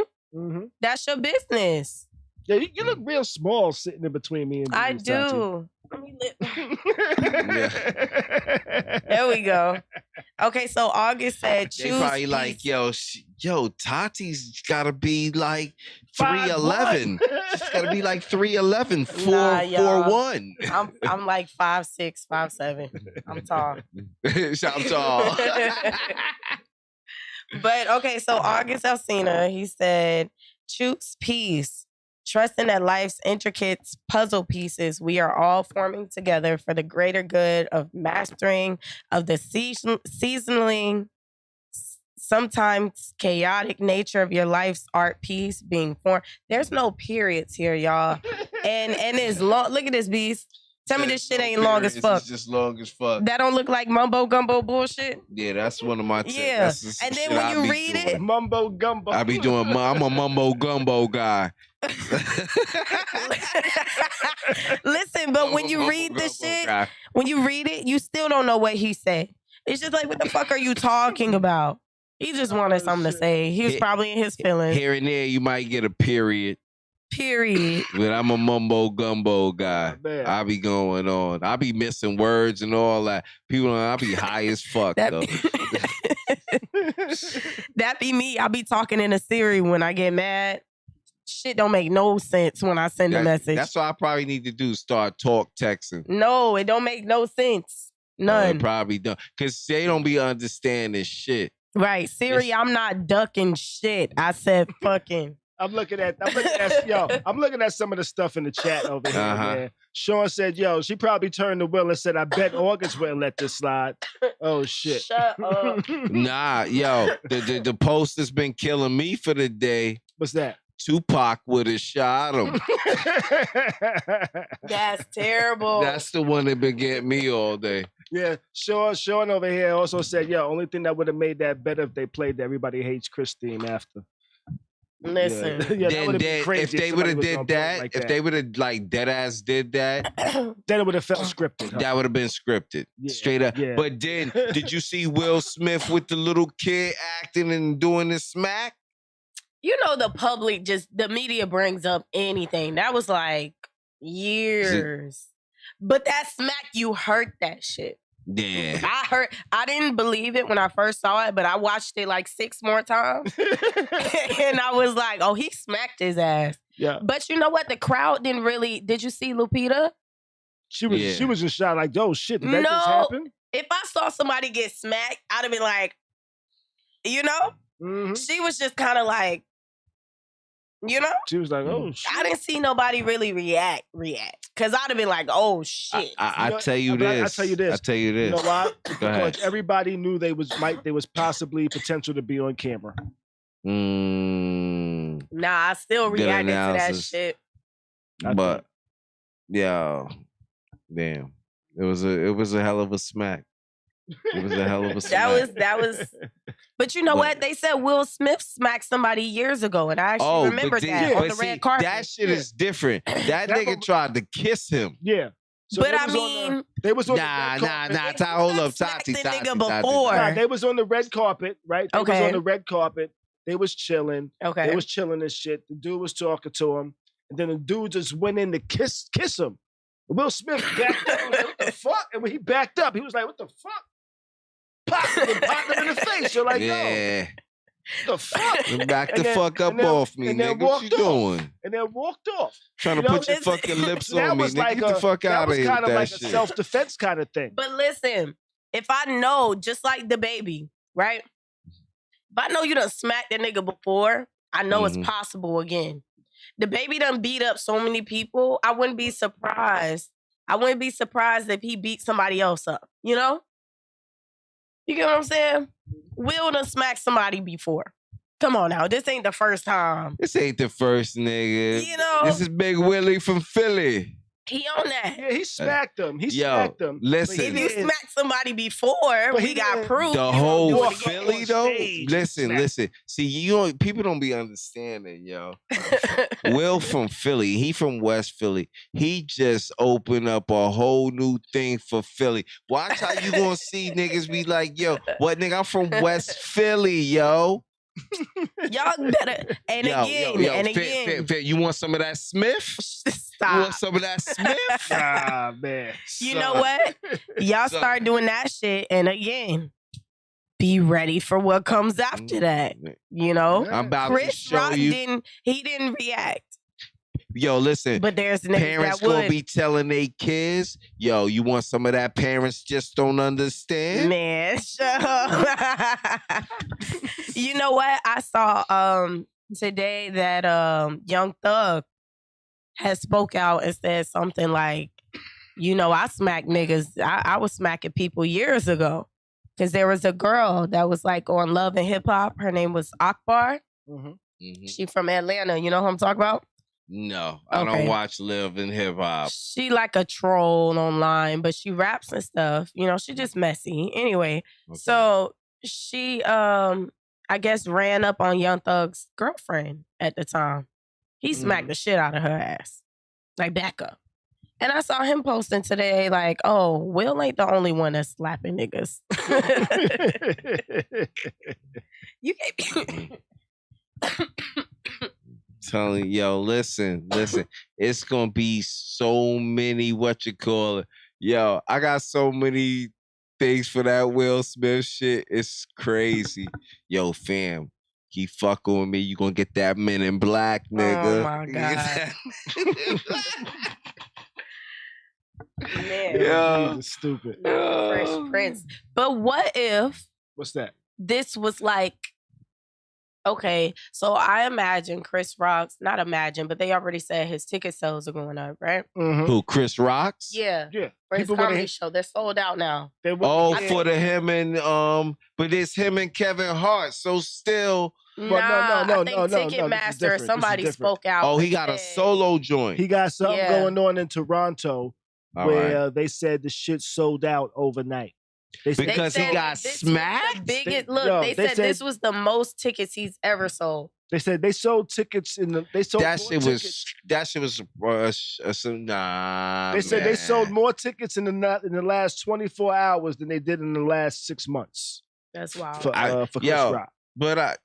that's your business. Yeah, you look real small sitting in between me and you. I do. There we go. Okay, so August said, choose. They probably peace. like, yo, Tati's gotta be like 3'11". She's gotta be like 3'11", 4'1". I'm like 5'6", 5'7". I'm tall. I'm tall. But okay, so August Alsina, he said, choose peace. Trusting that life's intricate puzzle pieces we are all forming together for the greater good of mastering of the seasoning, sometimes chaotic nature of your life's art piece being formed. There's no periods here, y'all. And it's long. Look at this, Beez. Tell me this shit ain't long as fuck. It's just long as fuck. That don't look like mumbo gumbo bullshit? Yeah, that's one of my tips. Yeah. And then when you read it, mumbo gumbo. I be doing, I'm a mumbo gumbo guy. Listen, but when you read the shit, when you read it, you still don't know what he said. It's just like, what the fuck are you talking about? He just wanted something to say. He was probably in his feelings. Here and there, you might get a period. But I'm a mumbo gumbo guy. I be going on. I be missing words and all that. People, I be high as fuck though. That be me. I be talking in a Siri when I get mad. Shit don't make no sense when I send a message. That's what I probably need to do. Start talk texting. No, it don't make no sense. None. Probably don't. Because they don't be understanding shit. Right. Siri, I'm not ducking shit. I said fucking. I'm looking at some of the stuff in the chat over here, man. Sean said, yo, she probably turned the wheel and said, I bet August wouldn't let this slide. Oh, shit. Shut up. Nah, yo, the post that's been killing me for the day. What's that? Tupac would have shot him. That's terrible. That's the one that been getting me all day. Yeah, Sean over here also said, yo, only thing that would have made that better if they played the Everybody Hates Chris theme after. Listen, yeah, that would've been crazy if they would have did that, like if they would have like dead ass did that, then it would have felt scripted. Huh? That would have been scripted, straight up. Yeah. But then, did you see Will Smith with the little kid acting and doing the smack? You know, the public the media brings up anything. That was like years. But that smack, you heard that shit. Yeah. I didn't believe it when I first saw it, but I watched it like 6 more times. And I was like, oh, he smacked his ass. Yeah. But you know what? The crowd didn't really, did you see Lupita? She was just shot like, oh shit, did that just happen? If I saw somebody get smacked, I'd have been like, you know? Mm-hmm. She was just kind of like, you know? She was like, oh shit. I didn't see nobody really react. Because I'd have been like, oh shit. I tell you this. I tell you this. You know why? Because everybody knew they was possibly potential to be on camera. Nah, I still reacted to that shit. But yeah, damn. It was a hell of a smack. It was a hell of a smack. That was But you know what? They said Will Smith smacked somebody years ago, and I actually remember that on the red carpet. That shit is different. That nigga tried to kiss him. Yeah. So but I mean, they was on nah. Hold up, Tati. Before. They was on the red carpet, right? They was on the red carpet. They was chilling. Okay. They was chilling and shit. The dude was talking to him, and then the dude just went in to kiss him. Will Smith backed up. Like, what the fuck? And when he backed up, he was like, "What the fuck?" Popped him in the face. You're like, yeah. Yo, the fuck? Back the fuck up off me, nigga. What you doing? And then walked off. Trying to put your fucking lips on me, nigga. Get the fuck out of here. That was kind of like a self-defense kind of thing. But listen, if I know, just like the baby, right? If I know you done smacked that nigga before, I know it's possible again. The baby done beat up so many people, I wouldn't be surprised. I wouldn't be surprised if he beat somebody else up, you know? You get what I'm saying? Will done smacked somebody before. Come on now, this ain't the first time. This ain't the first nigga. You know, This is Big Willie from Philly. he on that. Yeah, he smacked him. He Yo, smacked him. listen. If you smacked somebody before, But we he got didn't- proof. The you whole don't do it Walk again. Philly on though. stage, Listen, smack. listen. See, people don't be understanding, yo. Will from Philly. He from West Philly. He just opened up a whole new thing for Philly. Watch how you gonna see niggas be like, yo, what nigga? I'm from West Philly, yo. Y'all better. And again. Fair. You want some of that Smith? You Stop. want some of that Smith? Ah, man. You know what? Y'all Son. start doing that shit, and again, be ready for what comes after that. You know, I'm about to Chris show Rock you. didn't react, Yo, listen. but there's niggas Parents that gonna would. be telling their kids, yo, you want some of that parents just don't understand? Man, shut up. You know what? I saw today that Young Thug has spoke out and said something like, you know, I smack niggas. I was smacking people years ago. Because there was a girl that was like on Love and Hip Hop. Her name was Akbar. Mm-hmm. She from Atlanta. You know who I'm talking about? No, I Okay. don't watch Live in Hip Hop. She like a troll online, but she raps and stuff. You know, she just messy. Anyway, Okay. so she I guess ran up on Young Thug's girlfriend at the time. He smacked the shit out of her ass. Like back up. And I saw him posting today, like, oh, Will ain't the only one that's slapping niggas. You can't Telling yo, listen. It's gonna be so many Yo, I got so many things for that Will Smith shit. It's crazy. Yo, fam. Keep fucking with me. You gonna get that Men in Black, nigga. Oh my God. Man. Yeah. Jesus, stupid. Not the Fresh Prince. But what if What's that? this was like, okay, so I imagine Chris Rock's, not imagine, but they already said his ticket sales are going up, right? Mm-hmm. Who, Chris Rocks? Yeah. Yeah. For his People wanna comedy hit- show. They're sold out now. They Oh, yeah. for the him and but it's him and Kevin Hart. So still, no, I think no, this is Ticketmaster, different. somebody This is different. spoke out. oh, he and got a said- solo joint. He got something Yeah. going on in Toronto All where right. they said the shit sold out overnight. They said, Because he said got this was smacked? the biggest, They- look, yo, they they said said- this was the most tickets he's ever sold. they said they sold tickets in the. They sold That more shit tickets. was nah. They said they man. sold more tickets in the last 24 hours than they did in the last 6 months That's wild. for Chris yo, Rock. But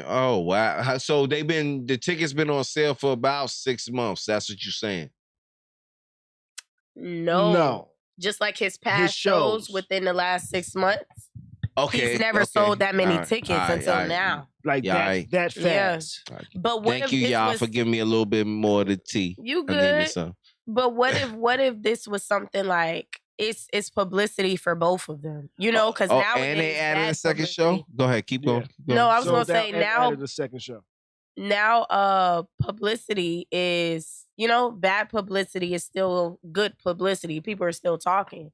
oh wow. So the tickets been on sale for about 6 months. That's what you're saying. No. Just like his past shows shows. within the last 6 months. Okay. He's never okay. sold that many All right, tickets all right, until all right. now. Like Yeah, that Yeah. fast. But what Thank if you, this y'all, was, for giving me a little bit more of the tea. You I needed good? some. But what if this was something like it's publicity for both of them? You know, because Oh, nowadays and they added bad a second publicity- show? Go ahead, keep going. Yeah. Keep going. No, I was gonna Sold out say and now added the second show. publicity is, you know, bad publicity is still good publicity. People are still talking.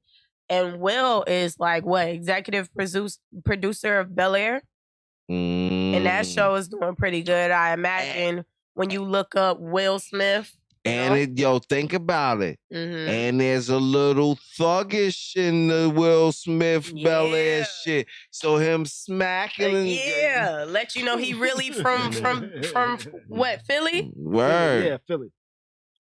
And Will is like what, executive producer of Bel Air? And that show is doing pretty good. I imagine when you look up Will Smith. And think about it. Mhm. And there's a little thuggish in the Will Smith Bel Air Yeah. shit. So him smacking and Yeah, let you know he really from what, Philly? Word. Yeah, Philly.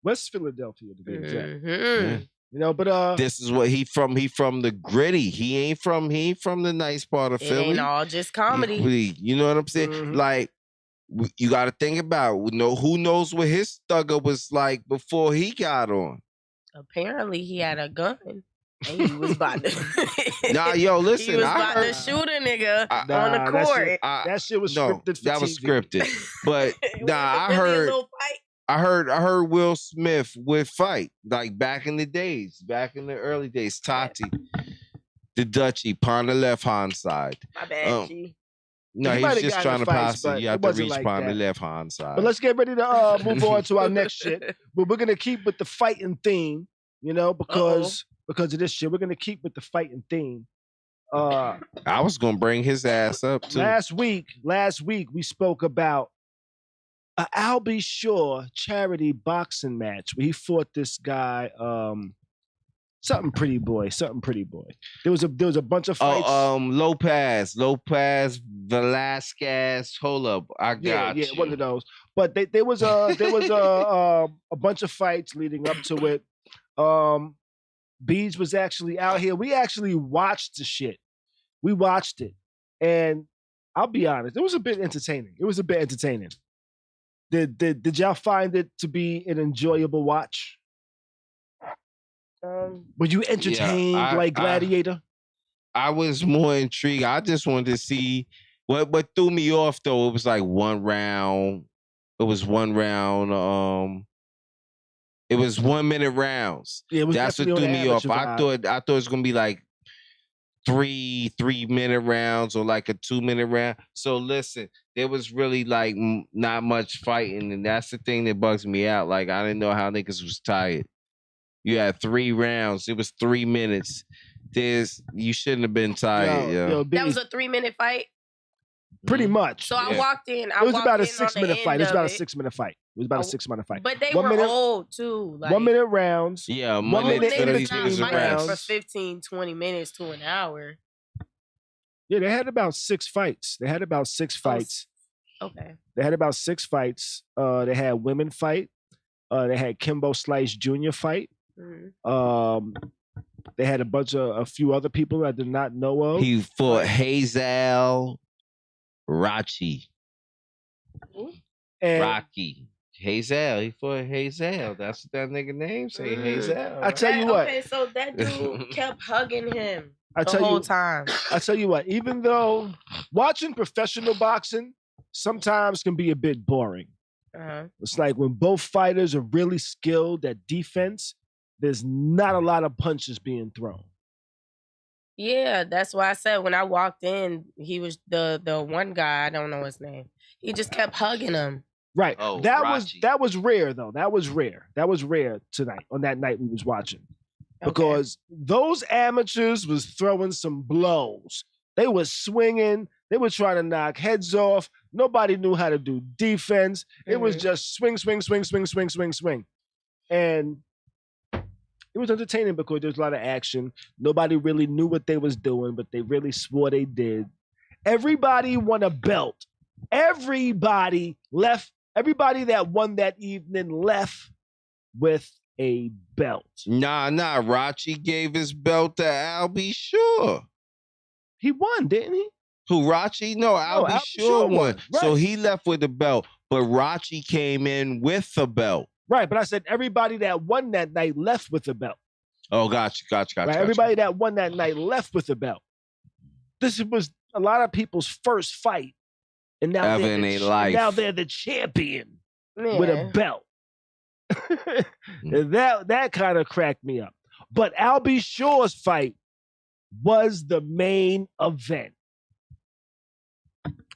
West Philadelphia to be exact. Mhm. You know, but This is what he from. He from the gritty. He ain't from the nice part of It Philly. ain't all just comedy. You know what I'm saying? Mhm. Like you got to think about who knows what his thugger was like before he got on. Apparently he had a gun and he was about to Nah, yo, he listen, was I about heard to shoot a nigga I- on Nah, the that court. shit- that shit was no, scripted for that was TV. scripted. But nah, I heard I heard Will Smith would fight like back in the days, back in the early days. Tati, the Dutchie, on the left hand side. My bad, G. No, He he might was have just gotten trying to fights, pass it. but You it have to wasn't reach like on the that. left hand side. But let's get ready to move on to our next shit. But we're gonna keep with the fighting theme, you know, because of this shit. We're gonna keep with the fighting theme. I was gonna bring his ass up too. Last week we spoke about a Albie Shaw charity boxing match where he fought this guy, something pretty boy. There was a bunch of fights. Lopez Velasquez. Hold up, I got you. One of those. But there was a bunch of fights leading up to it. Beez was actually out here. We actually watched the shit. We watched it, and I'll be honest, it was a bit entertaining. Did y'all find it to be an enjoyable watch? Were you entertained like Gladiator? I was more intrigued. I just wanted to see what threw me off though. It was like one round. It was 1 minute rounds. Yeah, that's what threw me off. I thought it was gonna be like 3-minute rounds or like a 2-minute round. So listen, there was really like not much fighting, and that's the thing that bugs me out. Like I didn't know how niggas was tired. You had 3 rounds. It was 3 minutes. You shouldn't have been tired. Yo. That was a 3-minute fight. Pretty much. So I walked in. It was about a 6-minute fight. It was about a 6-minute fight. But they were old too. Like 1 minute rounds. Yeah, 1 minute in in between rounds. For 15, 20 minutes to an hour. Yeah, they had about 6 fights. Okay. They had about 6 fights. They had women fight. They had Kimbo Slice Jr. fight. Mm-hmm. They had a few other people I did not know of. He fought Hazel Rachi. And Rocky. Hazel. He fought Hazel. That's what that nigga name say. Hazel. I tell you what. Okay, so that dude kept hugging him the whole time. I tell you what, even though watching professional boxing sometimes can be a bit boring. It's like when both fighters are really skilled at defense, there's not a lot of punches being thrown. Yeah, that's why I said when I walked in, he was the one guy, I don't know his name. He just kept hugging him. Right. Oh, that was rare though. That was rare tonight on that night we was watching. Because those amateurs was throwing some blows. They was swinging. They were trying to knock heads off. Nobody knew how to do defense. It was just swing. And it was entertaining because there was a lot of action. Nobody really knew what they was doing, but they really swore they did. Everybody won a belt. Everybody that won that evening left with a belt. Nah. Rachi gave his belt to Albie Shaw. He won, didn't he? Who, Rachi? No, Albie Shaw won. Right. So he left with the belt, but Rachi came in with the belt. Right, but I said everybody that won that night left with the belt. Oh, gotcha. Right, everybody that won that night left with the belt. This was a lot of people's first fight. And now they're the champion with a belt. And that kind of cracked me up. But Albie Shaw's fight was the main event.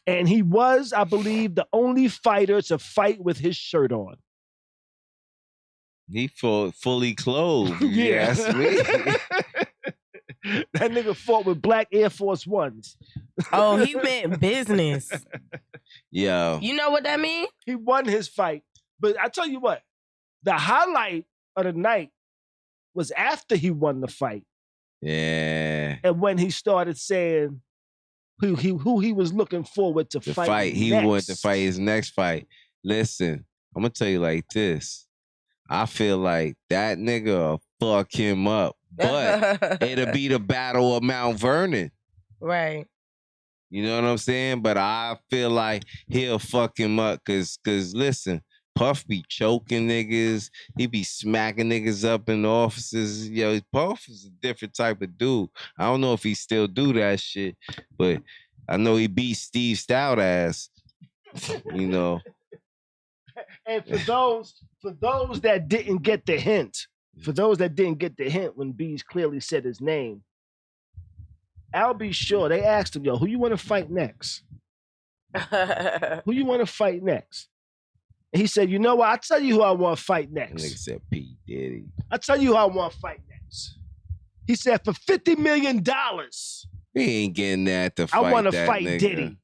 And he was, I believe, the only fighter to fight with his shirt on. He fought fully clothed. Yeah. Yes, me. That nigga fought with black Air Force Ones. Oh, he meant business. Yo. You know what that means? He won his fight. But I tell you what, the highlight of the night was after he won the fight. Yeah. And when he started saying who he was looking forward to fight. He wanted to fight his next fight. Listen, I'm going to tell you like this. I feel like that nigga will fuck him up. But it'll be the Battle of Mount Vernon. Right. You know what I'm saying? But I feel like he'll fuck him up because listen, Puff be choking niggas. He be smacking niggas up in the offices. Yo, Puff is a different type of dude. I don't know if he still do that shit, but I know he beat Steve Stout ass. You know. And for those that didn't get the hint, when Beez clearly said his name, Albie Shaw, they asked him, yo, who you want to fight next? Who you want to fight next? And he said, you know what? I'll tell you who I want to fight next. Nigga said P. Diddy. I'll tell you who I want to fight next. He said, for $50 million, He ain't getting that to fight I want to that fight nigga. Diddy.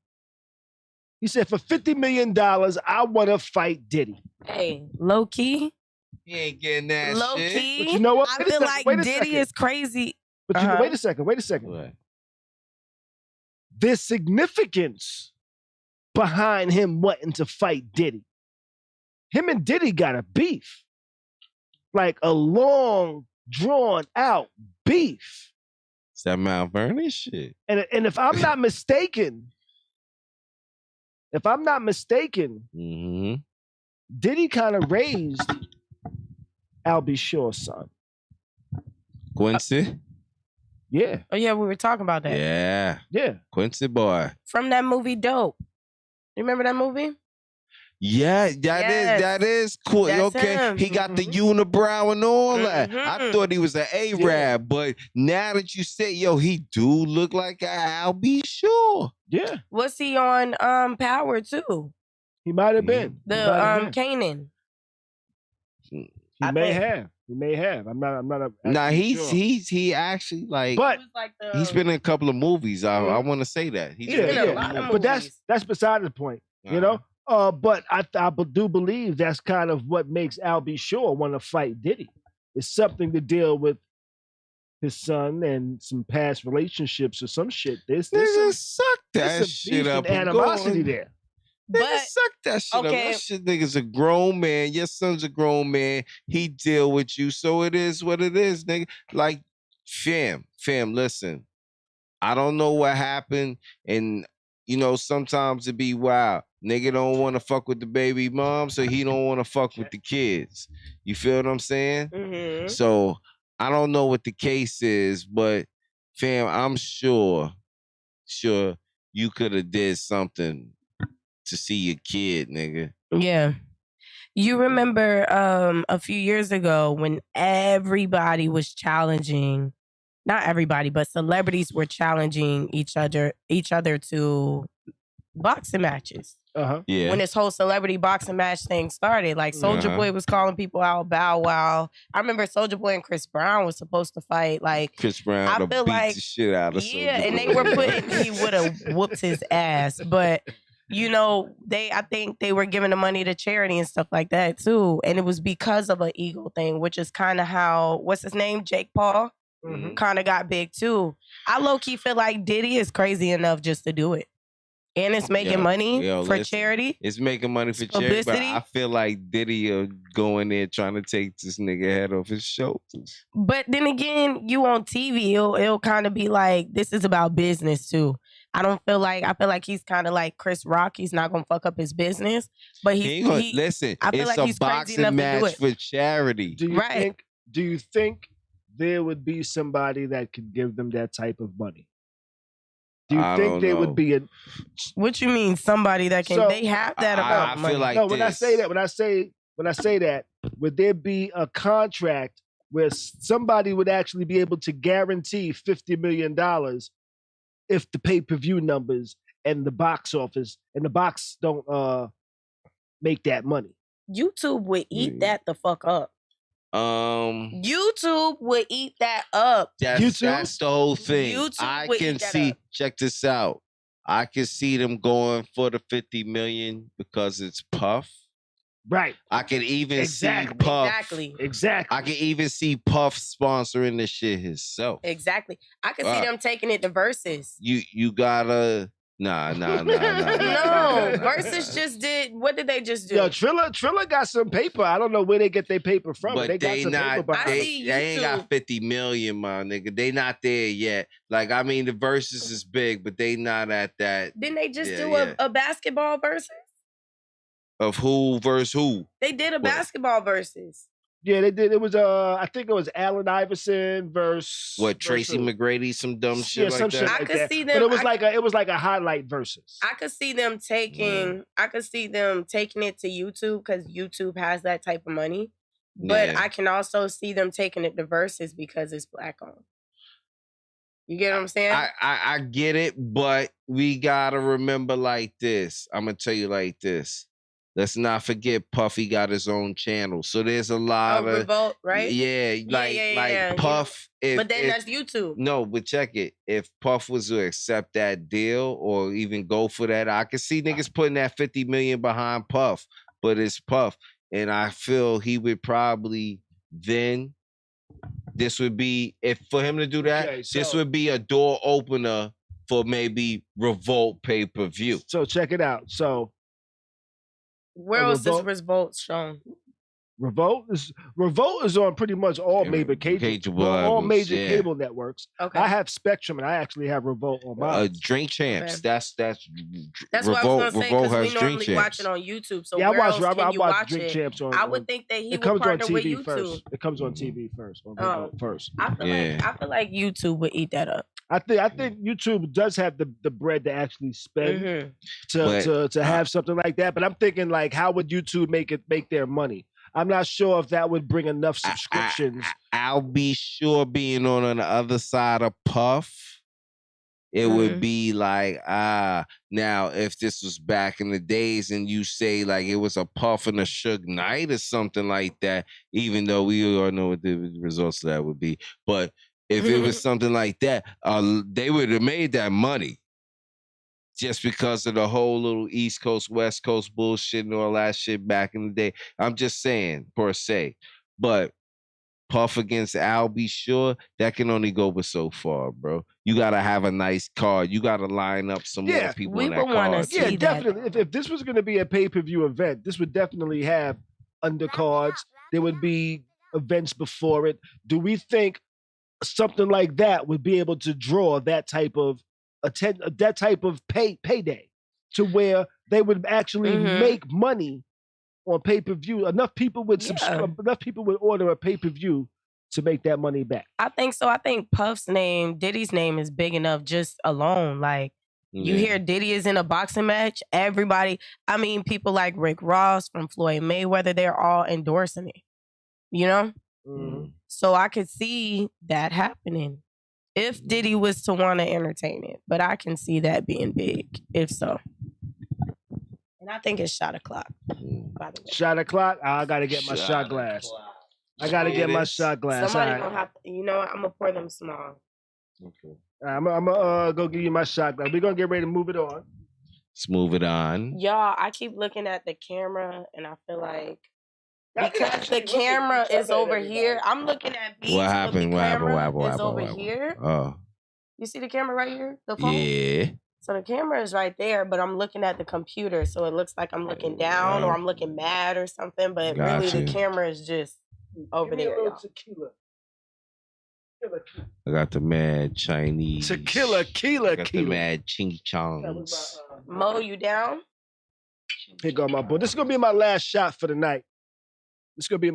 He said, for $50 million, I want to fight Diddy. Hey, low key. He ain't getting that Low shit. key. But you know what? I Wait a feel second, like wait a Diddy second. is crazy. But you know, wait a second. What? There's significance behind him wanting to fight Diddy. Him and Diddy got a beef. Like a long, drawn out beef. It's that Mount Vernon shit. And if I'm not mistaken, Mm-hmm. Diddy kind of raised Albie Shaw's son. Quincy? Yeah. Oh yeah, we were talking about that. Yeah. Yeah. Quincy boy. From that movie Dope. You remember that movie? Yeah, that is cool. That's okay, him. he got the unibrow and all that. I Mhm. thought he was an Arab, but now that you say, yo, he do look like I'll be sure. Yeah. Was he on Power too? He might have been. The Kanan. He may have. He may have. I'm not Nah, sure. he actually like, But he's been in a couple of movies. I want to say that. He's been in a lot of But movies. that's beside the point. You know? But I do believe that's kind of what makes Albie Shaw want to fight Diddy. It's something to deal with his son and some past relationships or some shit. There's suck that some shit beef up. and and animosity go on. there. Nigga, suck that shit up. That shit nigga's a grown man. Your son's a grown man. He deal with you. So it is what it is, nigga. Like, fam, listen. I don't know what happened. And, you know, sometimes it be wild. Nigga don't want to fuck with the baby mom, so he don't want to fuck with the kids. You feel what I'm saying? Mm-hmm. So I don't know what the case is, but fam, I'm sure you could have did something to see your kid, nigga. Yeah. You remember a few years ago when everybody was challenging, not everybody, but celebrities were challenging each other to boxing matches. Yeah. When this whole celebrity boxing match thing started, like Soulja Boy was calling people out, Bow Wow. I remember Soulja Boy and Chris Brown was supposed to fight. Like Chris Brown I would feel beat like the shit out of yeah, Soulja and they Boy. were he would have whooped his ass. But you know, I think they were giving the money to charity and stuff like that too. And it was because of an ego thing, which is kind of how, what's his name? Jake Paul kind of got big too. I low-key feel like Diddy is crazy enough just to do it. And it's making money for charity. It's making money for charity, but Publicity. I feel like Diddy will go in there trying to take this nigga head off his shoulders. But then again, you on TV, it'll kind of be like, this is about business too. I feel like he's kind of like Chris Rock. He's not gonna fuck up his business, but listen. I feel it's like a he's crazy enough boxing to do match it. for charity. Do you think there would be somebody that could give them that type of money? Do you think there would be a? What you mean, somebody that can? They have that amount of money. feel like no, when I say that, would there be a contract where somebody would actually be able to guarantee $50 million if the pay-per-view numbers and the box office and the box don't make that money? YouTube would eat that the fuck up. YouTube would eat that up. That's the whole thing. YouTube I would can eat that see. up. Check this out. I can see them going for the 50 million because it's Puff. Right. I can even see Puff. Exactly. I can even see Puff sponsoring this shit himself. Exactly. I can see them taking it to Versus. You gotta nah. No, Versus just did. What did they just do? Yo, Triller got some paper. I don't know where they get their paper from. But they got some paper behind they ain't got 50 million, my nigga. They not there yet. Like, I mean, the Versus is big, but they not at that. Didn't they just do a basketball Versus? Of who versus who? They did a basketball Versus. Yeah, they did. It was I think it was Allen Iverson versus Tracy McGrady, some dumb shit like some that. shit I like could that. see them. But it was like a highlight versus. I could see them taking. I could see them taking it to YouTube because YouTube has that type of money. But I can also see them taking it to Versus because it's black owned. You get what I'm saying? I get it, but we gotta remember like this. I'm gonna tell you like this. let's not forget Puffy got his own channel. So there's a lot of Revolt, right? Yeah, like Puff. But then that's YouTube. No, but check it. If Puff was to accept that deal or even go for that, I could see niggas putting that 50 million behind Puff, but it's Puff. And I feel he would probably then, this would be, if for him to do that, this would be a door opener for maybe Revolt pay-per-view. So check it out. So where else is Revolt shown? Revolt is on pretty much all major cable networks. Okay. I have Spectrum and I actually have Revolt on mine. Drink Champs. Okay. That's Revolt. What I was gonna say, because we normally watch it on YouTube. So I watch Drink Champs on. I would think that he would partner with YouTube. First. It comes on TV first. On Revolt first. I feel like YouTube would eat that up. I think YouTube does have the bread to actually spend to have something like that. But I'm thinking, like, how would YouTube make their money? I'm not sure if that would bring enough subscriptions. I'll be sure being on the other side of Puff, it would be like, now if this was back in the days and you say like it was a Puff and a Suge Knight or something like that, even though we all know what the results of that would be. But if it was something like that, they would have made that money. Just because of the whole little East Coast, West Coast bullshit and all that shit back in the day. I'm just saying, per se. But Puff against Al B. Sure, that can only go but so far, bro. You got to have a nice card. You got to line up some more people in that card. Yeah, definitely. If this was going to be a pay-per-view event, this would definitely have undercards. There would be events before it. Do we think something like that would be able to draw that type of payday to where they would actually make money on pay-per-view? Enough people would enough people would order a pay-per-view to make that money back. I think so. I think Puff's name, Diddy's name is big enough just alone. Like, you hear Diddy is in a boxing match, everybody, I mean, people like Rick Ross from Floyd Mayweather, they're all endorsing it. You know? So I could see that happening. If Diddy was to want to entertain it. But I can see that being big, if so. And I think it's shot o'clock, by the way. Shot o'clock? I got to get my shot glass. I got to get my shot glass. Somebody gonna have to, you know what? I'm going to pour them small. Okay. I'm going to go give you my shot glass. We're going to get ready to move it on. Let's move it on. Y'all, I keep looking at the camera, and I feel like because the camera is over here, I'm looking at Beez. What happened? What happened? Over here. Oh. You see the camera right here? The phone? Yeah. So the camera is right there, but I'm looking at the computer, so it looks like I'm looking down or I'm looking mad or something, but really the camera is just over there. I got the mad Chinese. Tequila. The mad ching chongs. Mo, you down? Here go my boy. This is going to be my last shot for the night. Let's get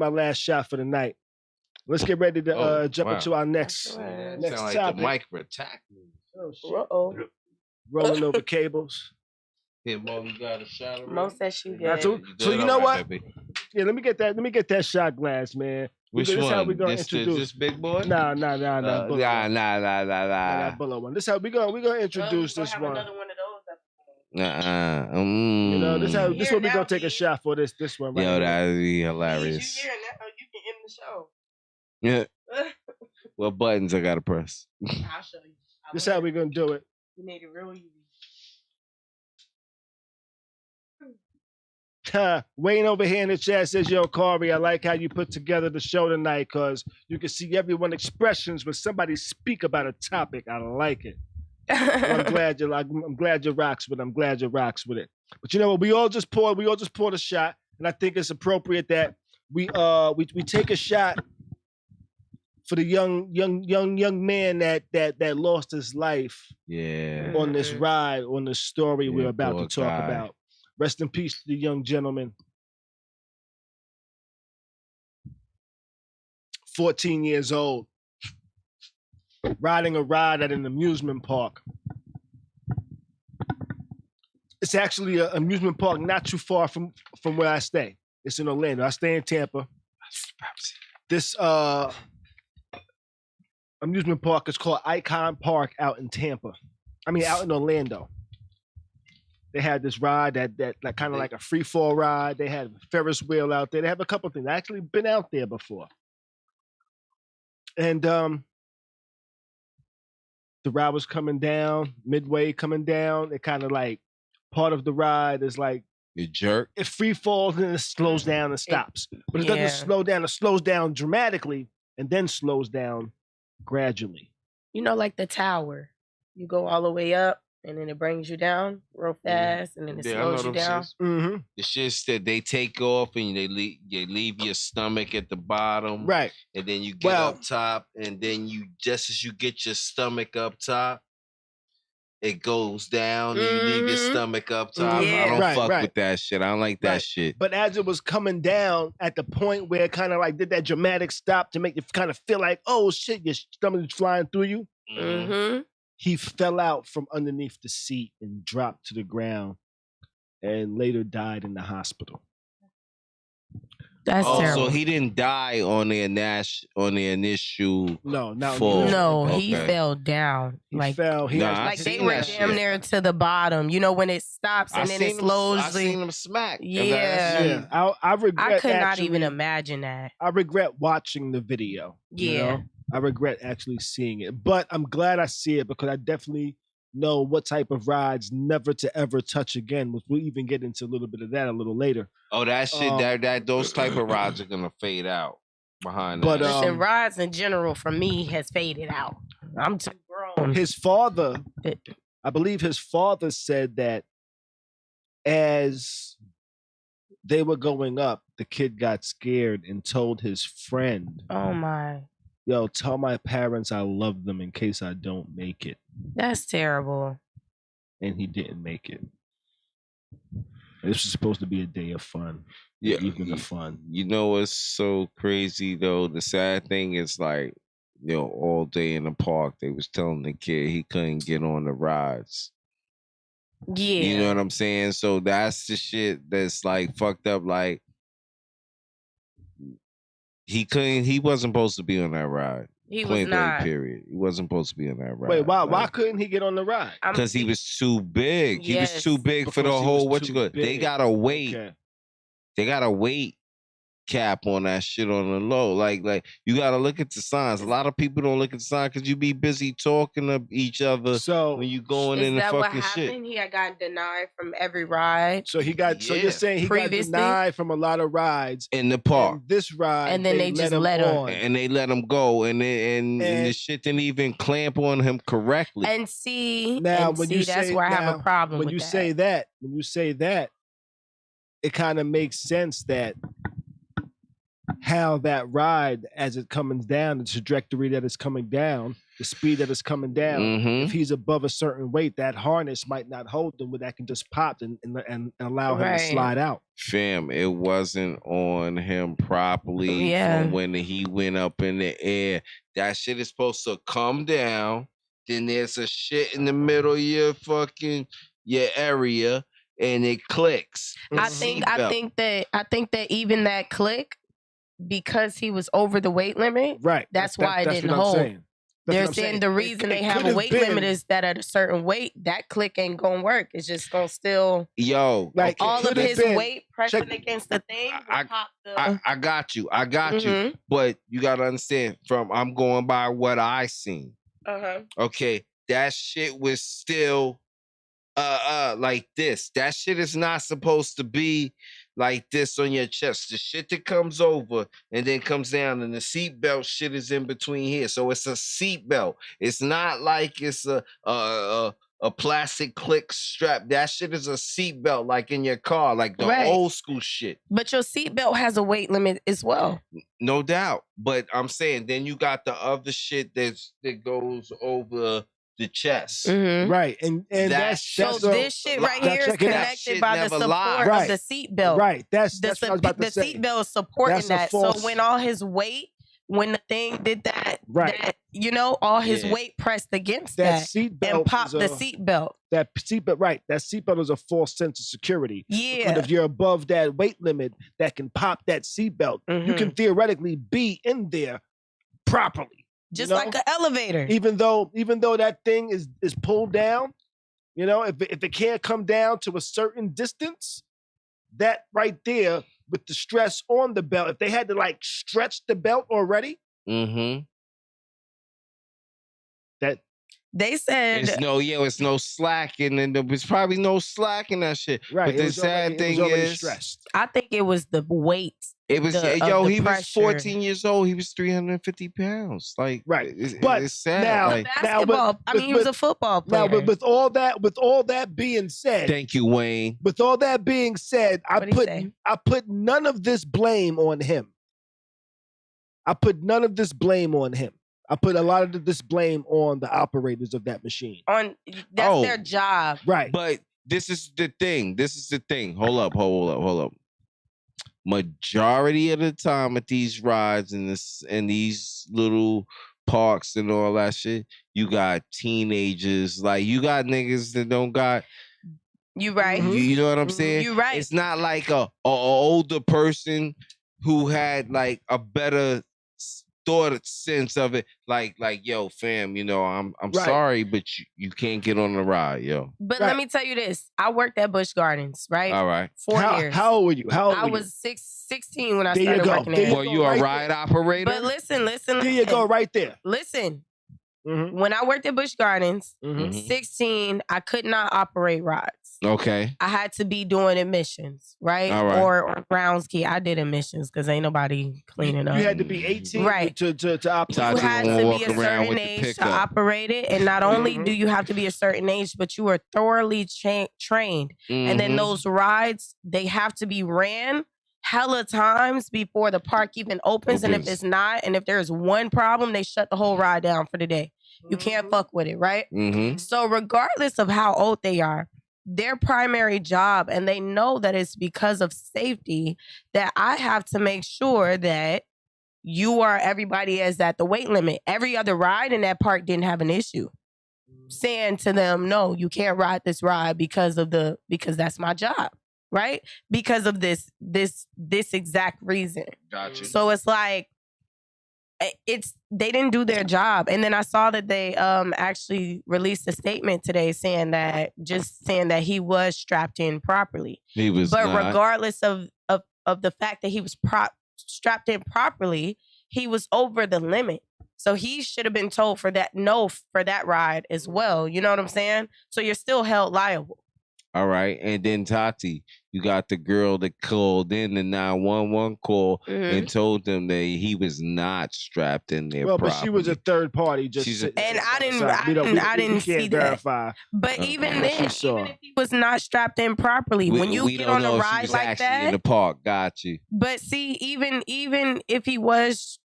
ready to jump into our next topic. Like the mic attack. Uh-oh. Rolling over cables. Yeah, Mo, you got a shot already? Mo said she did. So you know what? Baby. Yeah, let me get that shot glass, man. Which one? How we gonna introduce this big boy? Nah. Nah. That Bullet one. This how we gonna introduce this one. Another one of those. You know, this what we gonna take a shot for this one right here. That'd be hilarious. You can end the show. Yeah. What buttons I gotta press? I'll show you. This how we gonna do it. We made it real easy. Wayne over here in the chat says, yo, Khary, I like how you put together the show tonight because you can see everyone's expressions when somebody speak about a topic. I like it. I'm glad you rocks with it. But you know what? We all just poured a shot, and I think it's appropriate that we take a shot for the young man that lost his life on this ride, on this story we're about to talk about. Rest in peace to the young gentleman. 14 years old. Riding a ride at an amusement park. It's actually an amusement park not too far from where I stay. It's in Orlando. I stay in Tampa. This amusement park is called Icon Park out in Orlando. They had this ride that like kind of like a free fall ride. They had a Ferris wheel out there. They have a couple of things. I actually been out there before. And the ride was coming down, midway coming down. It kind of like part of the ride is like it jerk. It free falls and it slows down and stops. But it doesn't slow down. It slows down dramatically and then slows down gradually. You know, like the tower. You go all the way up and then it brings you down real fast and then it slows you down. Mm-hmm. The shit's that they take off and they leave your stomach at the bottom. Right. And then you get up top and then you just as you get your stomach up top, it goes down and you leave your stomach up top. Yeah. I don't fuck with that shit. I don't like that shit. But as it was coming down at the point where it kind of like did that dramatic stop to make you kind of feel like, oh shit, your stomach is flying through you. Mm-hmm. He fell out from underneath the seat and dropped to the ground and later died in the hospital. That's terrible. So he didn't die on the initial. No, he fell down. He fell. They were damn near to the bottom. You know, when it stops and then it slowly. I seen him smack. Yeah. I regret. I could not even imagine that. I regret watching the video. Yeah. You know? I regret actually seeing it, but I'm glad I see it because I definitely know what type of rides never to ever touch again. We'll even get into a little bit of that a little later. Oh, that shit, those type of rides are gonna fade out behind but, that. Listen, rides in general for me has faded out. I'm too grown. His father, I believe his father said that as they were going up, the kid got scared and told his friend, "Oh my. Yo, tell my parents I love them in case I don't make it." That's terrible. And he didn't make it. This was supposed to be a day of fun. Yeah, evening of fun. You know what's so crazy though? The sad thing is like, you know, all day in the park they was telling the kid he couldn't get on the rides. Yeah. You know what I'm saying? So that's the shit that's like fucked up. Like he wasn't supposed to be on that ride. He was not. Period. He wasn't supposed to be on that ride. Wait, why couldn't he get on the ride? Because he was too big. He was too big for the whole they gotta wait. Okay. They gotta wait cap on that shit on the low. Like you gotta look at the signs. A lot of people don't look at the signs because you be busy talking to each other. So when you going in the fucking shit. He had gotten denied from every ride. So he got. So you're saying he got denied from a lot of rides in the park. And this ride, and then they just let him on. And they let him go, and the shit didn't even clamp on him correctly. And see, now when you that's where I have a problem. When you say that, it kind of makes sense that. How that ride, as it comes down, the trajectory that is coming down, the speed that is coming down. If he's above a certain weight, that harness might not hold him, where that can just pop and allow him to slide out. Fam, it wasn't on him properly from when he went up in the air. That shit is supposed to come down. Then there's a shit in the middle of your area, and it clicks. I think that even that click. Because he was over the weight limit, right? That's why it didn't hold. They're saying the reason they have a weight limit is that at a certain weight, that click ain't gonna work. It's just gonna still like all of his weight pressing against the thing. I got you, but you gotta understand. I'm going by what I seen. Okay, that shit was still like this. That shit is not supposed to be like this on your chest. The shit that comes over and then comes down, and the seatbelt shit is in between here. So it's a seatbelt. It's not like it's a plastic click strap. That shit is a seatbelt, like in your car, like the old school shit. But your seatbelt has a weight limit as well. No doubt. But I'm saying then you got the other shit that goes over the chest. Right. And that's so this shit right here is connected by the support of the seatbelt. Right. That's what I was about to say. The seatbelt is supporting that. So when all his weight, when the thing did that, that all his weight pressed against that seatbelt and popped the seatbelt. That seatbelt, right. That seatbelt is a false sense of security. Yeah. And if you're above that weight limit that can pop that seatbelt, you can theoretically be in there properly. Just like an elevator. Even though that thing is pulled down, You know, if it can't come down to a certain distance, that right there with the stress on the belt, if they had to like stretch the belt already, that they said it's no slack, and then there was probably no slack in that shit. right. But the sad thing is, stressed. I think it was the weight. It was he was 14 years old. He was 350 pounds. Like right, but it's sad. Now, like, basketball. He was a football player. Now, with all that being said, thank you, Wayne. With all that being said, I put none of this blame on him. I put none of this blame on him. I put a lot of this blame on the operators of that machine. That's their job, right? But this is the thing. Hold up. Majority of the time at these rides and these little parks and all that shit, you got teenagers. Like, you got niggas that don't got. You right. You know what I'm saying? You right. It's not like a older person who had like a better thought sense of it, like yo, fam, you know, I'm right. sorry, but you can't get on the ride, yo. But let me tell you this: I worked at Busch Gardens, right? All right. 4 years. How old were you? I was 16 when I started working there. Well, you a ride operator? But listen. There you go, right there. Listen. When I worked at Busch Gardens, 16, I could not operate rides. Okay. I had to be doing admissions, right? All right. Or grounds key. I did admissions because ain't nobody cleaning up. You had to be 18 right. to operate. You had to be a certain age to operate it. And not only do you have to be a certain age, but you are thoroughly trained. And then those rides, they have to be ran hella times before the park even opens. And if it's not, and if there's one problem, they shut the whole ride down for the day. You can't fuck with it, right? So regardless of how old they are, their primary job, and they know that it's because of safety, that I have to make sure that everybody is at the weight limit. Every other ride in that park didn't have an issue. Saying to them, no, you can't ride this ride because that's my job, right? Because of this exact reason. Gotcha. So it's like, they didn't do their job. And then I saw that they actually released a statement today saying that he was strapped in properly. He was But not. Regardless of the fact that he was strapped in properly, he was over the limit. So he should have been told for that ride as well. You know what I'm saying? So you're still held liable. All right. And then Tati, you got the girl that called in the 911 call and told them that he was not strapped in there. Well, but she was a third party. I didn't see verify. that. But even then, even if he was not strapped in properly, when you get on a ride like that, in the park, got you. But see, even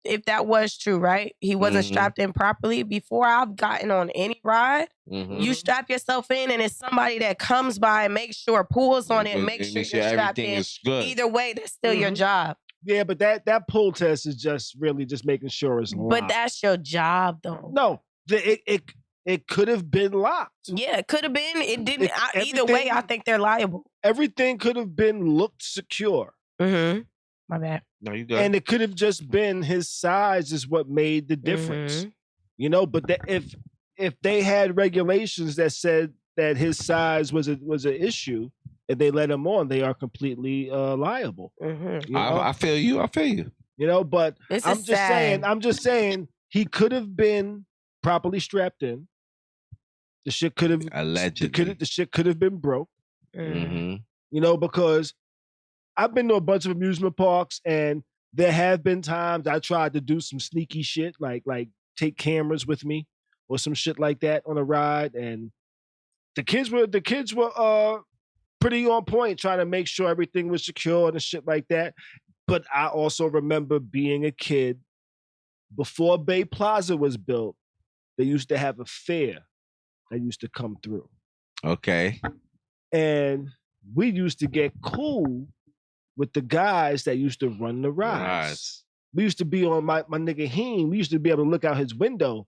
if that was true, right? He wasn't strapped in properly. Before I've gotten on any ride, you strap yourself in, and it's somebody that comes by and makes sure, pulls on it, and makes sure you're strapped in. Is good. Either way, that's still your job. Yeah, but that pull test is just really just making sure it's locked. But that's your job, though. No, it could have been locked. Yeah, it could have been. It didn't. Either way, I think they're liable. Everything could have been looked secure. My bad. No, you got. And it could have just been his size is what made the difference. You know, but if they had regulations that said that his size was an issue and they let him on, they are completely liable. You know? I feel you. You know, but I'm just saying he could have been properly strapped in. The shit could have allegedly. The shit could have been broke. You know, because I've been to a bunch of amusement parks, and there have been times I tried to do some sneaky shit, like take cameras with me or some shit like that on a ride, and the kids were pretty on point, trying to make sure everything was secured and shit like that. But I also remember being a kid before Bay Plaza was built. They used to have a fair that used to come through. Okay, and we used to get cool with the guys that used to run the rides. We used to be on my nigga Heen. We used to be able to look out his window